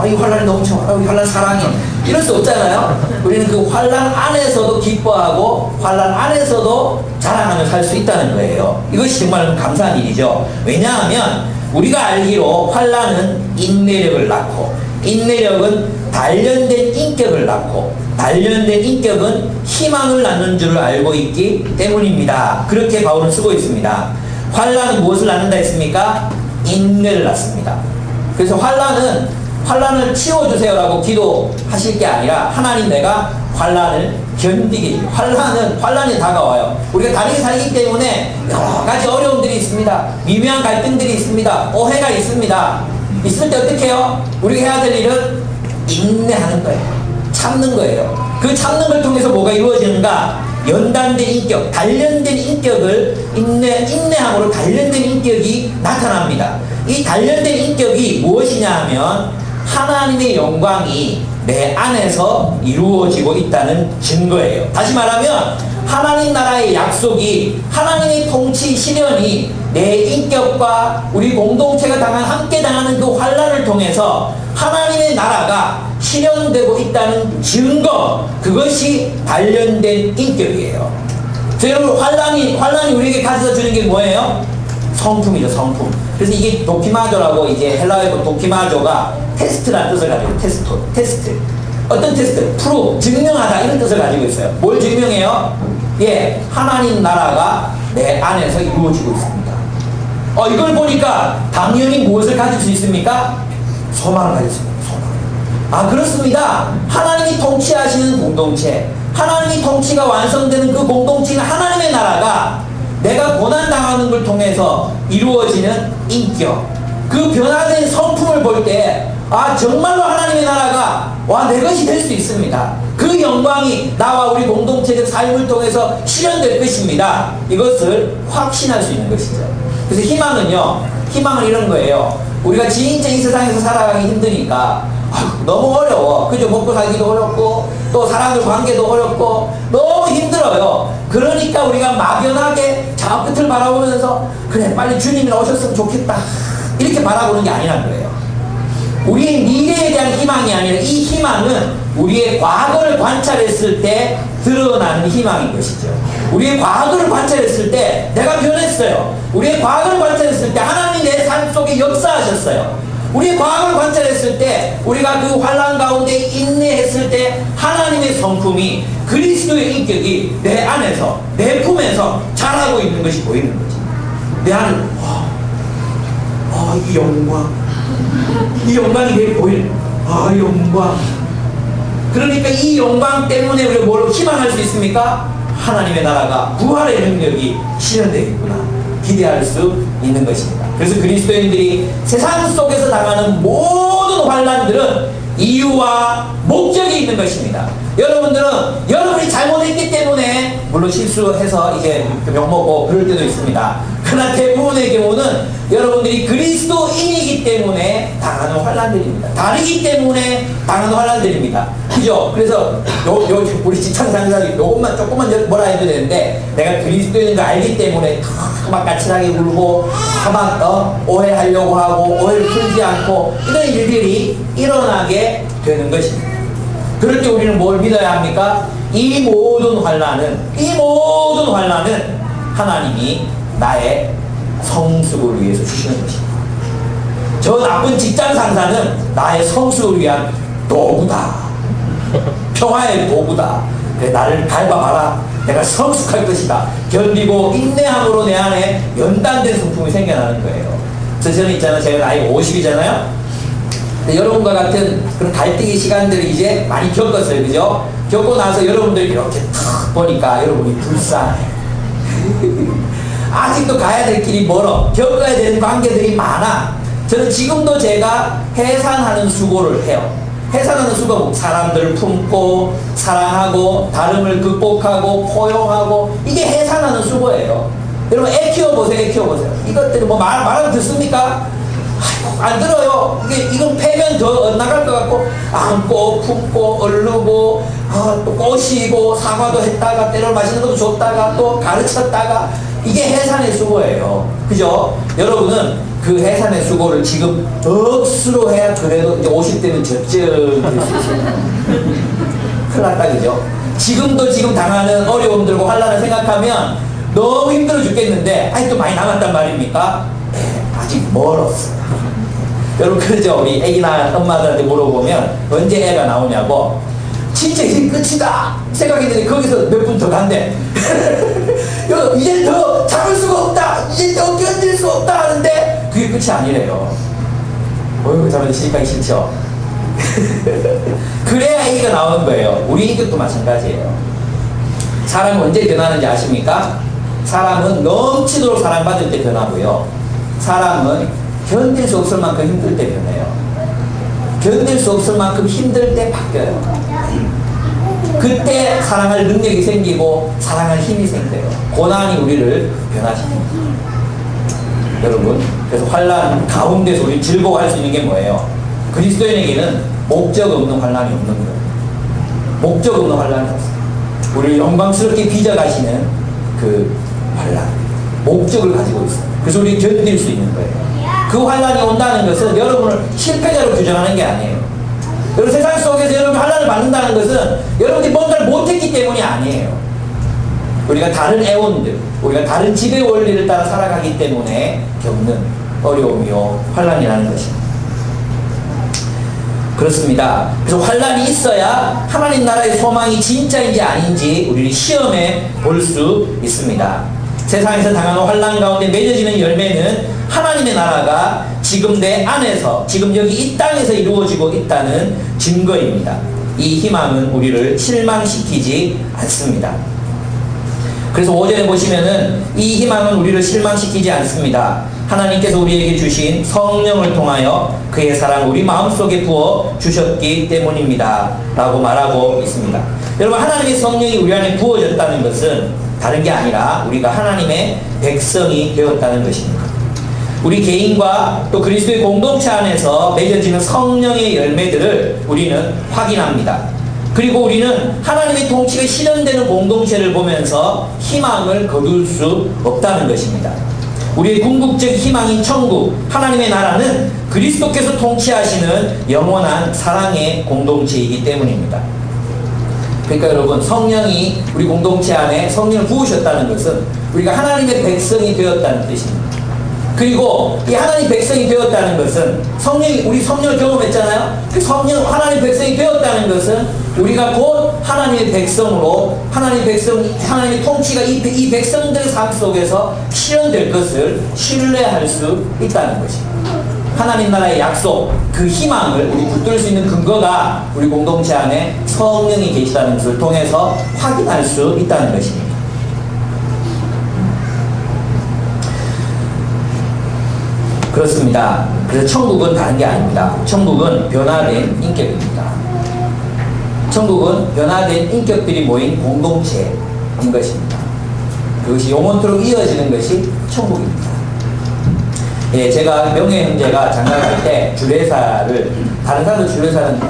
이 환난이 너무 좋아. 이 환난 사랑해. 이럴 수 없잖아요. 우리는 그 환난 안에서도 기뻐하고 환난 안에서도 자랑하며 살 수 있다는 거예요. 이것이 정말 감사한 일이죠. 왜냐하면 우리가 알기로 환난은 인내력을 낳고 인내력은 단련된 인격을 낳고 단련된 인격은 희망을 낳는 줄을 알고 있기 때문입니다. 그렇게 바울은 쓰고 있습니다. 환난은 무엇을 낳는다 했습니까? 인내를 낳습니다. 그래서 환난을 치워주세요라고 기도하실 게 아니라 하나님 내가 환난을 견디게 해요. 환난이 다가와요. 우리가 다르게 살기 때문에 여러 가지 어려움들이 있습니다. 미묘한 갈등들이 있습니다. 오해가 있습니다. 있을 때 어떻게 해요? 우리가 해야 될 일은 인내하는 거예요. 참는 거예요. 그 참는 걸 통해서 뭐가 이루어지는가? 연단된 인격, 단련된 인격을 인내함으로 단련된 인격이 나타납니다. 이 단련된 인격이 무엇이냐 하면 하나님의 영광이 내 안에서 이루어지고 있다는 증거예요. 다시 말하면 하나님 나라의 약속이 하나님의 통치 실현이 내 인격과 우리 공동체가 함께 당하는 그 환난을 통해서 하나님의 나라가 실현되고 있다는 증거, 그것이 단련된 인격이에요. 여러분 환난이 우리에게 가져다 주는 게 뭐예요? 성품이죠. 성품. 그래서 이게 도키마조라고 이제 헬라어의 도키마조가 테스트라는 뜻을 가지고 테스트. 어떤 테스트? 프로, 증명하다 이런 뜻을 가지고 있어요. 뭘 증명해요? 하나님 나라가 내 안에서 이루어지고 있습니다. 이걸 보니까 당연히 무엇을 가질 수 있습니까? 소망을 가질 수 있습니다. 소망. 그렇습니다. 하나님이 통치하시는 공동체, 하나님이 통치가 완성되는 그 공동체는 하나님의 나라가 내가 고난당하는 걸 통해서 이루어지는 인격, 그 변화된 성품을 볼 때 정말로 하나님의 나라가 내 것이 될 수 있습니다. 그 영광이 나와 우리 공동체적 삶을 통해서 실현될 것입니다. 이것을 확신할 수 있는 것이죠. 그래서 희망은 이런 거예요. 우리가 진짜 이 세상에서 살아가기 힘드니까 너무 어려워. 그죠? 먹고 살기도 어렵고 또 사람들 관계도 어렵고 너무 힘들어요. 그러니까 우리가 막연하게 저 끝을 바라보면서 그래 빨리 주님이 오셨으면 좋겠다 이렇게 바라보는 게 아니란 거예요. 우리의 미래에 대한 희망이 아니라 이 희망은 우리의 과거를 관찰했을 때 드러나는 희망인 것이죠. 우리의 과거를 관찰했을 때 내가 변했어요. 우리의 과거를 관찰했을 때 하나님이 내 삶 속에 역사하셨어요. 우리의 과거를 관찰했을 때 우리가 그 환난 가운데 인내했을 때 하나님의 성품이 그리스도의 인격이 내 안에서 내 품에서 자라고 있는 것이 보이는 거죠. 내 안에 이 영광, 이 영광이 왜 보이는 영광. 그러니까 이 영광 때문에 우리가 뭘 희망할 수 있습니까? 하나님의 나라가 부활의 능력이 실현되어 있구나 기대할 수 있는 것입니다. 그래서 그리스도인들이 세상 속에서 당하는 모든 환난들은 이유와 목적이 있는 것입니다. 여러분들은 여러분이 잘못했기 때문에 물론 실수해서 이제 욕먹고 그럴 때도 있습니다. 그러나 대부분의 경우는 여러분들이 그리스도인이기 때문에 당하는 환난들입니다. 다르기 때문에 당하는 환난들입니다. 그죠? 그래서 우리 지창상사님 요것만 조금만 뭐라 해도 되는데 내가 그리스도인인 걸 알기 때문에 막 까칠하게 울고 막 오해하려고 하고 오해를 풀지 않고 이런 일들이 일어나게 되는 것입니다. 그럴 때 우리는 뭘 믿어야 합니까? 이 모든 환난은 하나님이 나의 성숙을 위해서 주시는 것입니다. 저 나쁜 직장 상사는 나의 성숙을 위한 도구다. 평화의 도구다. 그래, 나를 밟아봐라. 내가 성숙할 것이다. 견디고 인내함으로 내 안에 연단된 성품이 생겨나는 거예요. 그래서 저는 있잖아요. 제가 나이가 50이잖아요. 여러분과 같은 그런 갈등의 시간들을 이제 많이 겪었어요. 그죠? 겪고 나서 여러분들이 이렇게 탁 보니까 여러분이 불쌍해. 아직도 가야 될 길이 멀어. 겪어야 되는 관계들이 많아. 저는 지금도 제가 해산하는 수고를 해요. 해산하는 수고가 뭐 사람들을 품고 사랑하고 다름을 극복하고 포용하고 이게 해산하는 수고예요. 여러분 애 키워보세요. 애 키워보세요. 이것들은 뭐 말하면 듣습니까? 안 들어요. 이건 패면 더 엇나갈 것 같고 안고 품고 얼르고 또 꼬시고 사과도 했다가 때로 맛있는 것도 줬다가 또 가르쳤다가 이게 해산의 수고예요. 그죠? 여러분은 그 해산의 수고를 지금 억수로 해야 그래도 이제 50대면 적정될 수 있어요. 큰일 났다. 그죠? 지금 당하는 어려움들과 환난을 생각하면 너무 힘들어 죽겠는데 아직도 많이 남았단 말입니까? 아직 멀었어요. 여러분 그러죠? 우리 애기 낳은 엄마들한테 물어보면 언제 애가 나오냐고 진짜 이제 끝이다 생각했는데 거기서 몇 분 더 간대. 이제 더 참을 수가 없다. 이제 더 견딜 수 없다 하는데 그게 끝이 아니래요. 어휴 잠깐 시집가기 싫죠? 그래야 애기가 나오는 거예요. 우리 인격도 마찬가지예요. 사람은 언제 변하는지 아십니까? 사람은 넘치도록 사랑받을 때 변하고요. 사람은 견딜 수 없을 만큼 힘들 때 변해요. 견딜 수 없을 만큼 힘들 때 바뀌어요. 그때 사랑할 능력이 생기고 사랑할 힘이 생겨요. 고난이 우리를 변화시킵니다. 여러분 그래서 환난 가운데서 우리 즐거워할 수 있는 게 뭐예요? 그리스도인에게는 목적 없는 환난이 없는 거예요. 목적 없는 환난이 없어요. 우리를 영광스럽게 빚어가시는 그 환난 목적을 가지고 있어요. 그래서 우리 견딜 수 있는 거예요. 그 환난이 온다는 것은 여러분을 실패자로 규정하는 게 아니에요. 여러분 세상 속에서 여러분 환난을 받는다는 것은 여러분이 뭔가를 못했기 때문이 아니에요. 우리가 다른 애원들, 우리가 다른 지배 원리를 따라 살아가기 때문에 겪는 어려움이요 환난이라는 것입니다. 그렇습니다. 그래서 환난이 있어야 하나님 나라의 소망이 진짜인지 아닌지 우리를 시험해 볼 수 있습니다. 세상에서 당하는 환난 가운데 맺어지는 열매는 하나님의 나라가 지금 내 안에서 지금 여기 이 땅에서 이루어지고 있다는 증거입니다. 이 희망은 우리를 실망시키지 않습니다. 그래서 5절에 보시면은 이 희망은 우리를 실망시키지 않습니다. 하나님께서 우리에게 주신 성령을 통하여 그의 사랑을 우리 마음속에 부어 주셨기 때문입니다. 라고 말하고 있습니다. 여러분 하나님의 성령이 우리 안에 부어졌다는 것은 다른 게 아니라 우리가 하나님의 백성이 되었다는 것입니다. 우리 개인과 또 그리스도의 공동체 안에서 맺어지는 성령의 열매들을 우리는 확인합니다. 그리고 우리는 하나님의 통치가 실현되는 공동체를 보면서 희망을 거둘 수 없다는 것입니다. 우리의 궁극적 희망인 천국, 하나님의 나라는 그리스도께서 통치하시는 영원한 사랑의 공동체이기 때문입니다. 그러니까 여러분, 성령이 우리 공동체 안에 성령을 부으셨다는 것은 우리가 하나님의 백성이 되었다는 뜻입니다. 그리고 이 하나님 백성이 되었다는 것은 우리 성령을 경험했잖아요. 그 하나님 백성이 되었다는 것은 우리가 곧 하나님의 백성으로 하나님의 통치가 이 백성들의 삶 속에서 실현될 것을 신뢰할 수 있다는 것입니다. 하나님 나라의 약속, 그 희망을 우리 붙들 수 있는 근거가 우리 공동체 안에 성령이 계시다는 것을 통해서 확인할 수 있다는 것입니다. 그렇습니다. 그래서 천국은 다른 게 아닙니다. 천국은 변화된 인격입니다. 천국은 변화된 인격들이 모인 공동체인 것입니다. 그것이 영원토록 이어지는 것이 천국입니다. 예, 제가 명예 형제가 장가갈 때 주례사를, 다른 사람들 주례사는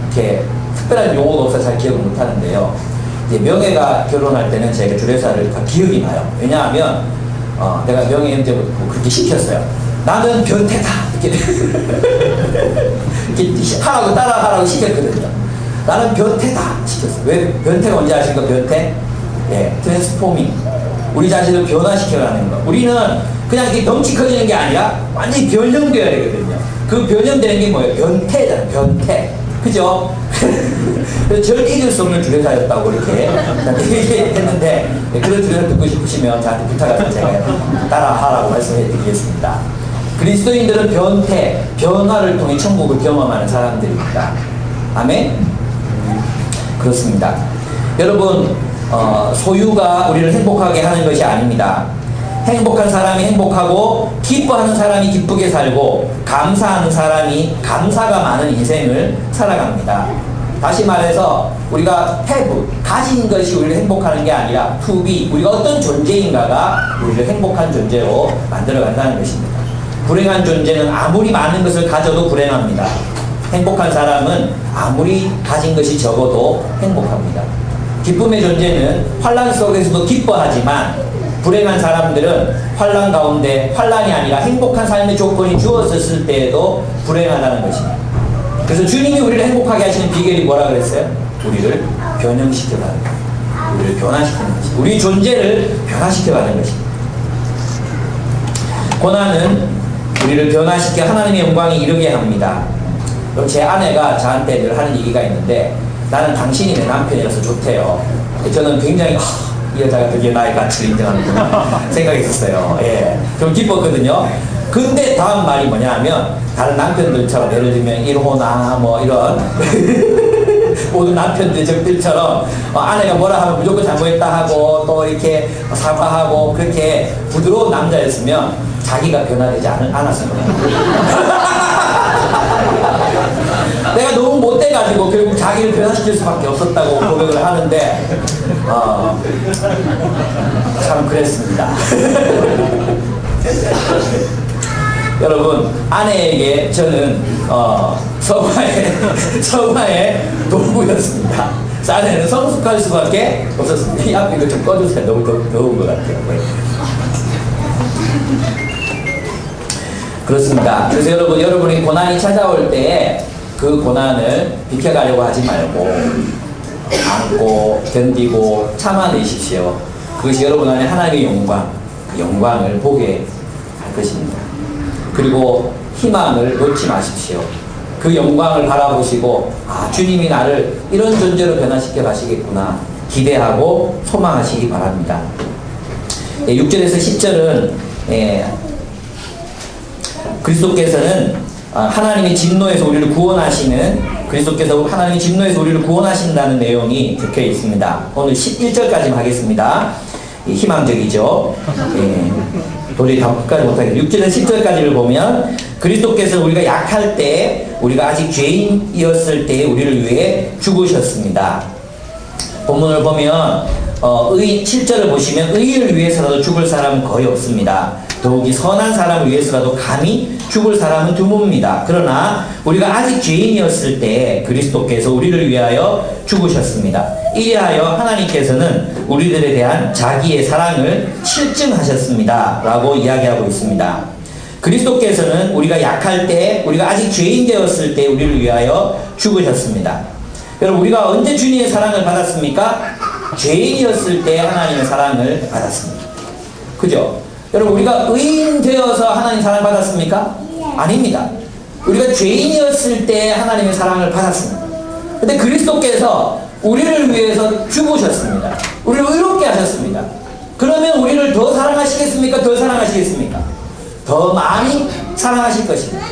이렇게 특별한 용어가 없어서 잘 기억을 못 하는데요. 이제 명예가 결혼할 때는 제가 주례사를 다 기억이 나요. 왜냐하면 내가 명예 형제부터 그렇게 시켰어요. 나는 변태다. 이렇게 하라고 따라하라고 시켰거든요. 나는 변태다 시켰어요. 왜 변태가 뭔지 아십니까? 변태? 예, 트랜스포밍. 우리 자신을 변화시켜가는 거. 우리는 그냥 이렇게 덩치 커지는 게 아니라 완전히 변형되어야 되거든요. 그 변형되는 게 뭐예요? 변태잖아요. 변태. 그죠? 그래서 저를 이길 수 없는 주례사였다고 이렇게 얘기했는데, 그런 주례를 듣고 싶으시면 저한테 부탁해서 제가 따라하라고 말씀해 드리겠습니다. 그리스도인들은 변화를 통해 천국을 경험하는 사람들입니다. 아멘? 그렇습니다. 여러분, 소유가 우리를 행복하게 하는 것이 아닙니다. 행복한 사람이 행복하고, 기뻐하는 사람이 기쁘게 살고, 감사하는 사람이 감사가 많은 인생을 살아갑니다. 다시 말해서 우리가 have, 가진 것이 우리를 행복하는 게 아니라 to be, 우리가 어떤 존재인가가 우리를 행복한 존재로 만들어간다는 것입니다. 불행한 존재는 아무리 많은 것을 가져도 불행합니다. 행복한 사람은 아무리 가진 것이 적어도 행복합니다. 기쁨의 존재는 환난 속에서도 기뻐하지만, 불행한 사람들은 환난 가운데 환난이 아니라 행복한 삶의 조건이 주어졌을 때에도 불행하다는 것입니다. 그래서 주님이 우리를 행복하게 하시는 비결이 뭐라 그랬어요? 우리를 변형시켜가는 것, 우리를 변화시키는 것입니다. 우리 존재를 변화시켜가는 것입니다. 고난은 우리를 변화시켜 하나님의 영광에 이르게 합니다. 제 아내가 저한테 늘 하는 얘기가 있는데, 나는 당신이 내 남편이라서 좋대요. 저는 굉장히 이 여자가 드디어 나의 가치를 인정하는구나 생각했었어요. 예, 좀 기뻤거든요. 근데 다음 말이 뭐냐 하면, 다른 남편들처럼 예를 들면 1호나 뭐 이런 모든 남편들 적들처럼 아내가 뭐라 하면 무조건 잘못했다 하고 또 이렇게 사과하고 그렇게 부드러운 남자였으면 자기가 변화되지 않았을 거예요. 내가 너무 못돼가지고 결국 자기를 변화시킬 수밖에 없었다고 고백을 하는데, 참 그랬습니다. 여러분, 아내에게 저는 서화의 도구였습니다. 아내는 성숙할 수밖에 없었습니다. 이 앞에 이거 좀 꺼주세요. 너무 더운 것 같아요. 그렇습니다. 그래서 여러분이 고난이 찾아올 때에 그 고난을 비켜가려고 하지 말고 안고 견디고 참아내십시오. 그것이 여러분 안에 하나님의 영광, 그 영광을 보게 할 것입니다. 그리고 희망을 놓지 마십시오. 그 영광을 바라보시고, 주님이 나를 이런 존재로 변화시켜 가시겠구나 기대하고 소망하시기 바랍니다. 6절에서 10절은 그리스도께서는 하나님의 진노에서 우리를 구원하시는, 그리스도께서 하나님의 진노에서 우리를 구원하신다는 내용이 적혀 있습니다. 오늘 11절까지 하겠습니다. 희망적이죠. 도저히 다 끝까지 못하겠어요. 6절에서 10절까지를 보면, 그리스도께서 우리가 약할 때, 우리가 아직 죄인이었을 때 우리를 위해 죽으셨습니다. 본문을 보면 의인 7절을 보시면 의인을 위해서라도 죽을 사람은 거의 없습니다. 더욱이 선한 사람을 위해서라도 감히 죽을 사람은 드뭅니다. 그러나 우리가 아직 죄인이었을 때 그리스도께서 우리를 위하여 죽으셨습니다. 이리하여 하나님께서는 우리들에 대한 자기의 사랑을 실증하셨습니다. 라고 이야기하고 있습니다. 그리스도께서는 우리가 약할 때, 우리가 아직 죄인 되었을 때 우리를 위하여 죽으셨습니다. 여러분, 우리가 언제 주님의 사랑을 받았습니까? 죄인이었을 때 하나님의 사랑을 받았습니다. 그죠? 여러분, 우리가 의인 되어서 하나님 사랑 받았습니까? 아닙니다. 우리가 죄인이었을 때 하나님의 사랑을 받았습니다. 근데 그리스도께서 우리를 위해서 죽으셨습니다. 우리를 의롭게 하셨습니다. 그러면 우리를 더 사랑하시겠습니까? 더 사랑하시겠습니까? 더 많이 사랑하실 것입니다.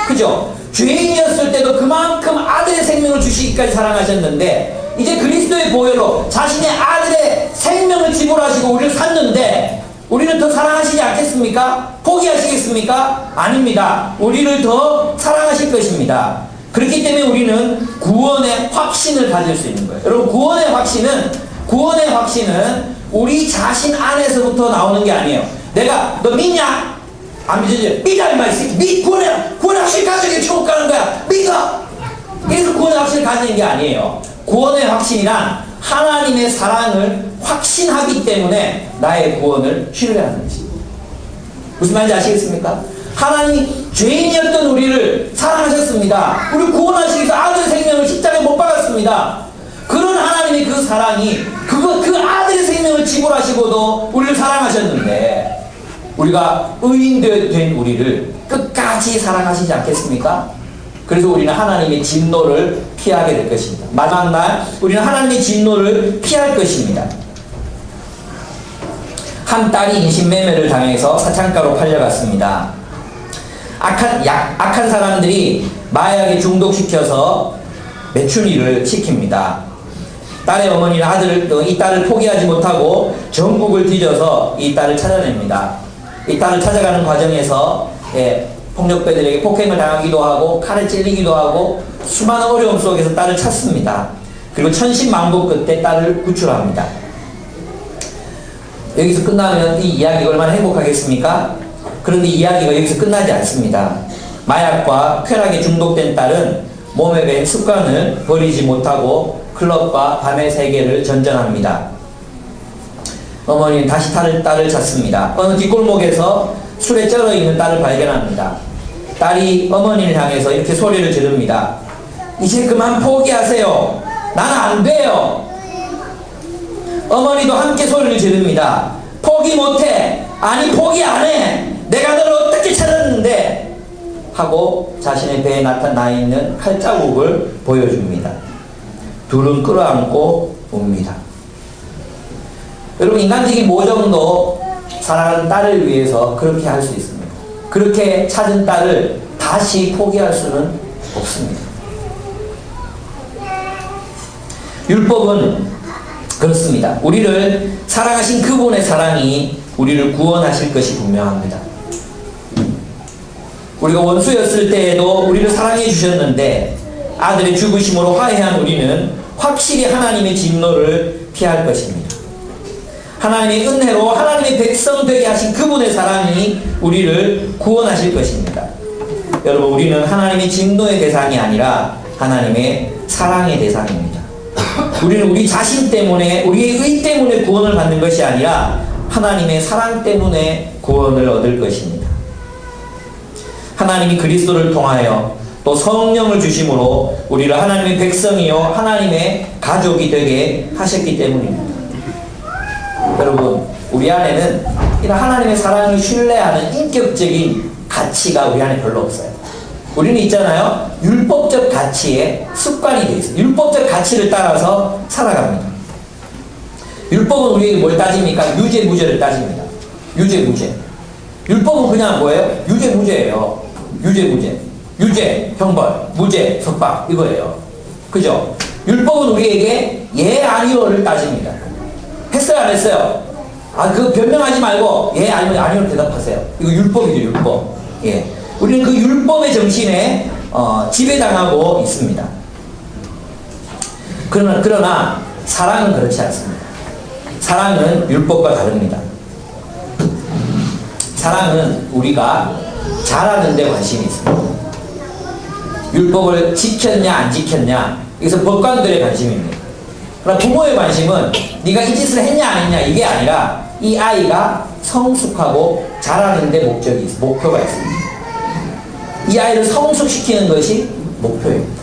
그죠? 죄인이었을 때도 그만큼 아들의 생명을 주시기까지 사랑하셨는데, 이제 그리스도의 보혈로 자신의 아들의 생명을 지불하시고 우리를 샀는데, 우리를 더 사랑하시지 않겠습니까? 포기하시겠습니까? 아닙니다. 우리를 더 사랑하실 것입니다. 그렇기 때문에 우리는 구원의 확신을 가질 수 있는 거예요. 여러분, 구원의 확신은 우리 자신 안에서부터 나오는 게 아니에요. 내가 너 믿냐? 안 믿어지? 믿어, 임마. 구원의 확신 가지고 천국 가는 거야. 믿어. 그래서 구원의 확신을 가지는 게 아니에요. 구원의 확신이란 하나님의 사랑을 확신하기 때문에 나의 구원을 신뢰하는 것입니다. 무슨 말인지 아시겠습니까? 하나님이 죄인이었던 우리를 사랑하셨습니다. 우리 구원하시기 위해서 아들의 생명을 십자가에 못 박았습니다. 그런 하나님의 그 사랑이 그 아들의 생명을 지불하시고도 우리를 사랑하셨는데, 우리가 의인 된 우리를 끝까지 사랑하시지 않겠습니까? 그래서 우리는 하나님의 진노를 피하게 될 것입니다. 마지막 날 우리는 하나님의 진노를 피할 것입니다. 한 딸이 인신매매를 당해서 사창가로 팔려갔습니다. 악한 사람들이 마약에 중독시켜서 매춘일을 시킵니다. 딸의 어머니는 이 딸을 포기하지 못하고 전국을 뒤져서 이 딸을 찾아냅니다. 이 딸을 찾아가는 과정에서 폭력배들에게 폭행을 당하기도 하고 칼에 찔리기도 하고 수많은 어려움 속에서 딸을 찾습니다. 그리고 천신만고 끝에 딸을 구출합니다. 여기서 끝나면 이 이야기가 얼마나 행복하겠습니까? 그런데 이 이야기가 여기서 끝나지 않습니다. 마약과 쾌락에 중독된 딸은 몸에 밴 습관을 버리지 못하고 클럽과 밤의 세계를 전전합니다. 어머니는 다시 딸을 찾습니다. 어느 뒷골목에서 술에 쩔어있는 딸을 발견합니다. 딸이 어머니를 향해서 이렇게 소리를 지릅니다. 이제 그만 포기하세요. 나는 안 돼요. 어머니도 함께 소리를 지릅니다. 포기 못해. 아니, 포기 안 해. 내가 너를 어떻게 찾았는데 하고 자신의 배에 나타나 있는 칼자국을 보여줍니다. 둘은 끌어안고 옵니다. 여러분, 인간적인 모정도 사랑하는 딸을 위해서 그렇게 할 수 있습니다. 그렇게 찾은 딸을 다시 포기할 수는 없습니다. 율법은 그렇습니다. 우리를 사랑하신 그분의 사랑이 우리를 구원하실 것이 분명합니다. 우리가 원수였을 때에도 우리를 사랑해 주셨는데 아들의 죽으심으로 화해한 우리는 확실히 하나님의 진노를 피할 것입니다. 하나님의 은혜로 하나님의 백성 되게 하신 그분의 사랑이 우리를 구원하실 것입니다. 여러분, 우리는 하나님의 진노의 대상이 아니라 하나님의 사랑의 대상입니다. 우리는 우리 자신 때문에, 우리의 의 때문에 구원을 받는 것이 아니라 하나님의 사랑 때문에 구원을 얻을 것입니다. 하나님이 그리스도를 통하여 또 성령을 주심으로 우리를 하나님의 백성이요 하나님의 가족이 되게 하셨기 때문입니다. 여러분, 우리 안에는 이런 하나님의 사랑을 신뢰하는 인격적인 가치가 우리 안에 별로 없어요. 우리는 있잖아요, 율법적 가치에 습관이 되어 있어요. 율법적 가치를 따라서 살아갑니다. 율법은 우리에게 뭘 따집니까? 유죄, 무죄를 따집니다. 유죄, 무죄. 율법은 그냥 뭐예요? 유죄, 무죄예요. 유죄, 무죄. 유죄, 형벌. 무죄, 석방. 이거예요. 그죠? 율법은 우리에게 예, 아니요를 따집니다. 했어요, 안 했어요? 그 변명하지 말고 예, 아니면 아니요로 대답하세요. 이거 율법이죠, 율법. 예. 우리는 그 율법의 정신에 지배당하고 있습니다. 그러나 사랑은 그렇지 않습니다. 사랑은 율법과 다릅니다. 사랑은 우리가 잘하는 데 관심이 있습니다. 율법을 지켰냐 안 지켰냐, 이것은 법관들의 관심입니다. 그러나 부모의 관심은 네가 이 짓을 했냐 안 했냐 이게 아니라 이 아이가 성숙하고 자라는 데 목표가 있습니다. 이 아이를 성숙시키는 것이 목표입니다.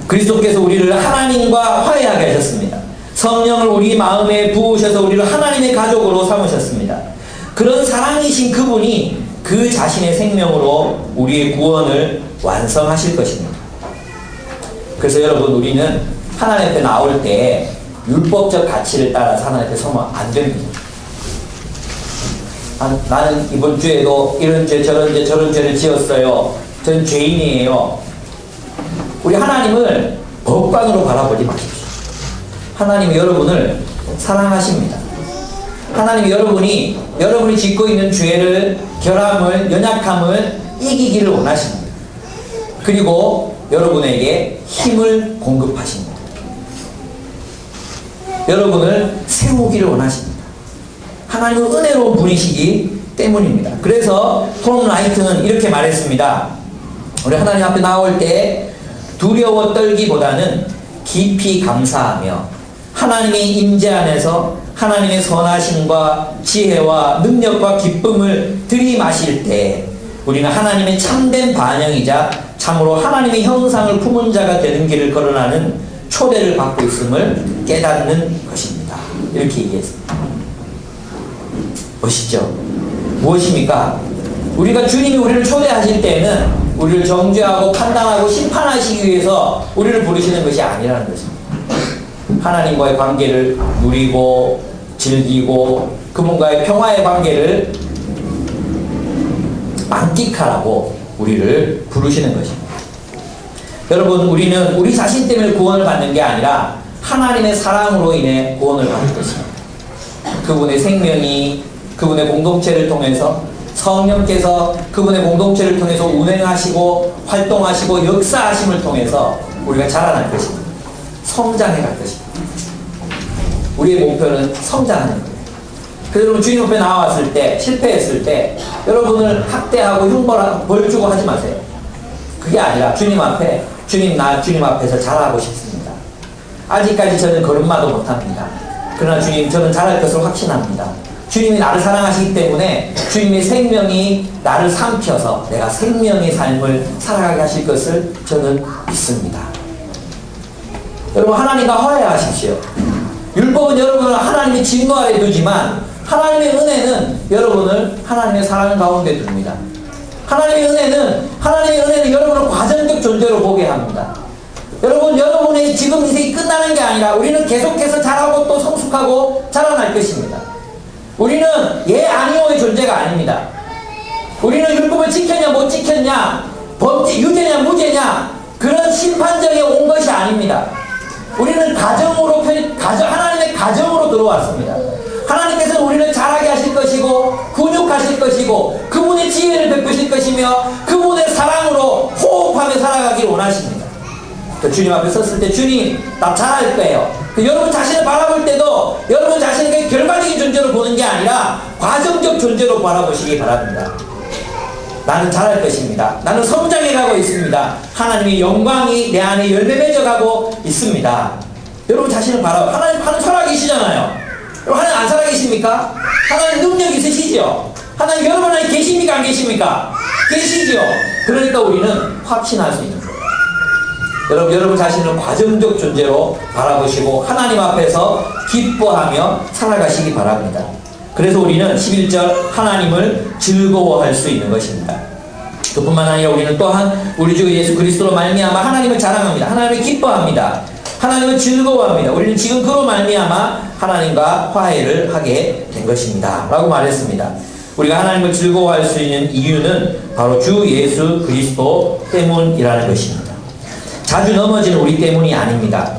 그리스도께서 우리를 하나님과 화해하게 하셨습니다. 성령을 우리 마음에 부으셔서 우리를 하나님의 가족으로 삼으셨습니다. 그런 사랑이신 그분이 그 자신의 생명으로 우리의 구원을 완성하실 것입니다. 그래서 여러분, 우리는 하나님 앞에 나올 때 율법적 가치를 따라서 하나님 앞에 서면 안 됩니다. 나는 이번 주에도 이런 죄 저런 죄를 지었어요. 전 죄인이에요. 우리 하나님을 법관으로 바라보지 마십시오. 하나님이 여러분을 사랑하십니다. 하나님이 여러분이 짓고 있는 죄를, 결함을, 연약함을 이기기를 원하십니다. 그리고 여러분에게 힘을 공급하십니다. 여러분을 세우기를 원하십니다. 하나님은 은혜로운 분이시기 때문입니다. 그래서 톰 라이트는 이렇게 말했습니다. 우리 하나님 앞에 나올 때 두려워 떨기보다는 깊이 감사하며 하나님의 임재 안에서 하나님의 선하심과 지혜와 능력과 기쁨을 들이마실 때 우리는 하나님의 참된 반영이자 참으로 하나님의 형상을 품은 자가 되는 길을 걸어가는 초대를 받고 있음을 깨닫는 것입니다. 이렇게 얘기했습니다. 멋있죠? 무엇입니까? 우리가 주님이 우리를 초대하실 때는 우리를 정죄하고 판단하고 심판하시기 위해서 우리를 부르시는 것이 아니라는 것입니다. 하나님과의 관계를 누리고 즐기고 그분과의 평화의 관계를 만끽하라고 우리를 부르시는 것입니다. 여러분, 우리는 우리 자신 때문에 구원을 받는 게 아니라 하나님의 사랑으로 인해 구원을 받는 것입니다. 그분의 생명이 그분의 공동체를 통해서, 성령께서 그분의 공동체를 통해서 운행하시고 활동하시고 역사하심을 통해서 우리가 자라날 것입니다. 성장해 갈 것입니다. 우리의 목표는 성장하는 거예요. 그래서 여러분, 주님 앞에 나왔을 때, 실패했을 때 여러분을 학대하고 흉벌하고 벌 주고 하지 마세요. 그게 아니라 주님 앞에서 자라고 싶습니다. 아직까지 저는 걸음마도 못합니다. 그러나 주님, 저는 잘할 것을 확신합니다. 주님이 나를 사랑하시기 때문에 주님의 생명이 나를 삼켜서 내가 생명의 삶을 살아가게 하실 것을 저는 믿습니다. 여러분, 하나님과 화해하십시오. 율법은 여러분을 하나님의 진노 아래 두지만 하나님의 은혜는 여러분을 하나님의 사랑 가운데 둡니다. 하나님의 은혜는 여러분을 과정적 존재로 보게 합니다. 여러분의 지금 인생이 끝나는 게 아니라 우리는 계속해서 자라고 또 성숙하고 자라날 것입니다. 우리는 예 아니오의 존재가 아닙니다. 우리는 율법을 지켰냐 못 지켰냐, 유죄냐 무죄냐, 그런 심판정에 온 것이 아닙니다. 우리는 하나님의 가정으로 들어왔습니다. 하나님께서는 우리를 자라게 하실 것이고 훈육하실 것이고 그분의 지혜를 베푸실 것이며 그분의 사랑으로 호흡하며 살아가길 원하십니다. 주님 앞에 섰을 때 주님, 나 잘할 거예요. 여러분 자신을 바라볼 때도 여러분 자신을 결과적인 존재로 보는 게 아니라 과정적 존재로 바라보시기 바랍니다. 나는 잘할 것입니다. 나는 성장해가고 있습니다. 하나님의 영광이 내 안에 열매 맺어가고 있습니다. 여러분 자신을 바라보. 하나님 살아계시잖아요. 여러분, 하나님 안 살아계십니까? 하나님 능력 있으시죠? 하나님 여러분 안에 계십니까? 안 계십니까? 계시죠? 그러니까 우리는 확신할 수 있는 거예요. 여러분 자신을 과정적 존재로 바라보시고 하나님 앞에서 기뻐하며 살아가시기 바랍니다. 그래서 우리는 11절 하나님을 즐거워할 수 있는 것입니다. 그뿐만 아니라 우리는 또한 우리 주 예수 그리스도로 말미암아 하나님을 자랑합니다. 하나님을 기뻐합니다. 하나님을 즐거워합니다. 우리는 지금 그로 말미암아 하나님과 화해를 하게 된 것입니다 라고 말했습니다. 우리가 하나님을 즐거워할 수 있는 이유는 바로 주 예수 그리스도 때문이라는 것입니다. 자주 넘어지는 우리 때문이 아닙니다.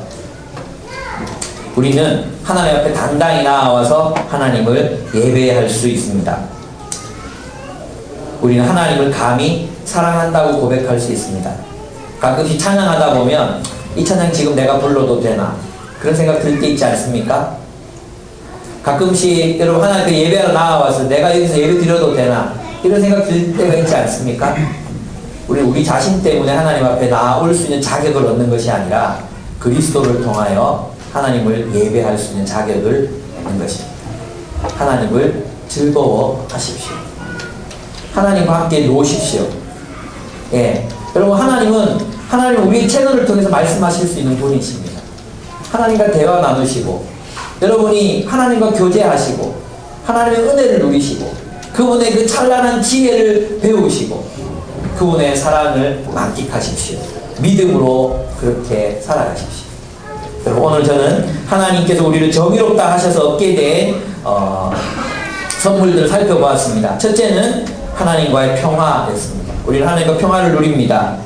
우리는 하나님 앞에 당당히 나와서 하나님을 예배할 수 있습니다. 우리는 하나님을 감히 사랑한다고 고백할 수 있습니다. 가끔씩 찬양하다 보면 이 찬양 지금 내가 불러도 되나? 그런 생각 들 때 있지 않습니까? 가끔씩 여러분 하나님 예배하러 나와서 내가 여기서 예배 드려도 되나? 이런 생각 들 때가 있지 않습니까? 우리 자신 때문에 하나님 앞에 나올 수 있는 자격을 얻는 것이 아니라 그리스도를 통하여 하나님을 예배할 수 있는 자격을 얻는 것입니다. 하나님을 즐거워하십시오. 하나님과 함께 노십시오. 예, 여러분 하나님은 우리 채널을 통해서 말씀하실 수 있는 분이십니다. 하나님과 대화 나누시고 여러분이 하나님과 교제하시고 하나님의 은혜를 누리시고 그분의 그 찬란한 지혜를 배우시고 그분의 사랑을 만끽하십시오. 믿음으로 그렇게 살아가십시오. 여러분 오늘 저는 하나님께서 우리를 정의롭다 하셔서 얻게 된 선물들을 살펴보았습니다. 첫째는 하나님과의 평화였습니다. 우리는 하나님과 평화를 누립니다.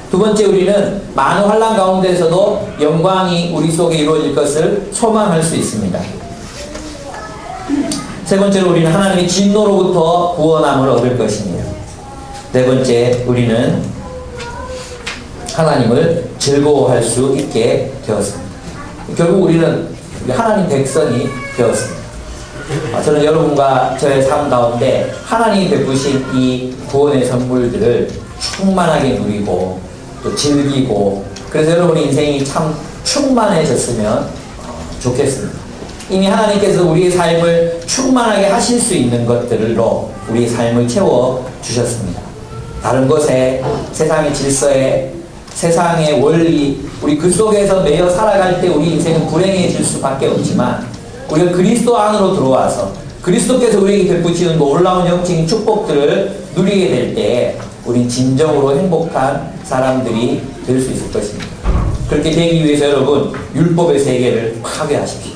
두 번째, 우리는 많은 환난 가운데서도 영광이 우리 속에 이루어질 것을 소망할 수 있습니다. 세 번째로, 우리는 하나님의 진노로부터 구원함을 얻을 것입니다. 네 번째, 우리는 하나님을 즐거워할 수 있게 되었습니다. 결국 우리는 하나님 백성이 되었습니다. 저는 여러분과 저의 삶 가운데 하나님이 베푸신 이 구원의 선물들을 충만하게 누리고 또 즐기고, 그래서 여러분의 인생이 참 충만해졌으면 좋겠습니다. 이미 하나님께서 우리의 삶을 충만하게 하실 수 있는 것들로 우리의 삶을 채워주셨습니다. 다른 것에, 세상의 질서에, 세상의 원리, 우리 그 속에서 매여 살아갈 때 우리 인생은 불행해질 수밖에 없지만, 우리가 그리스도 안으로 들어와서 그리스도께서 우리에게 베푸시는 놀라운 영적인 축복들을 누리게 될 때 우린 진정으로 행복한 사람들이 될 수 있을 것입니다. 그렇게 되기 위해서 여러분, 율법의 세계를 파괴하십시오.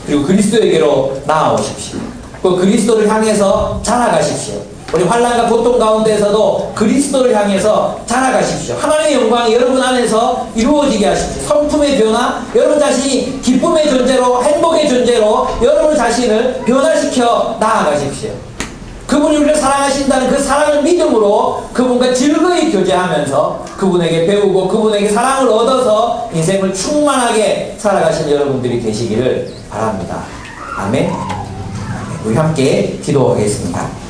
그리고 그리스도에게로 나아오십시오. 그 그리스도를 향해서 자라가십시오. 우리 환난과 고통 가운데서도 그리스도를 향해서 자라가십시오. 하나님의 영광이 여러분 안에서 이루어지게 하십시오. 성품의 변화, 여러분 자신이 기쁨의 존재로, 행복의 존재로 여러분 자신을 변화시켜 나아가십시오. 그분이 우리를 사랑하신다는 그 사랑을 믿음으로 그분과 즐거이 교제하면서 그분에게 배우고 그분에게 사랑을 얻어서 인생을 충만하게 살아가신 여러분들이 되시기를 바랍니다. 아멘. 우리 함께 기도하겠습니다.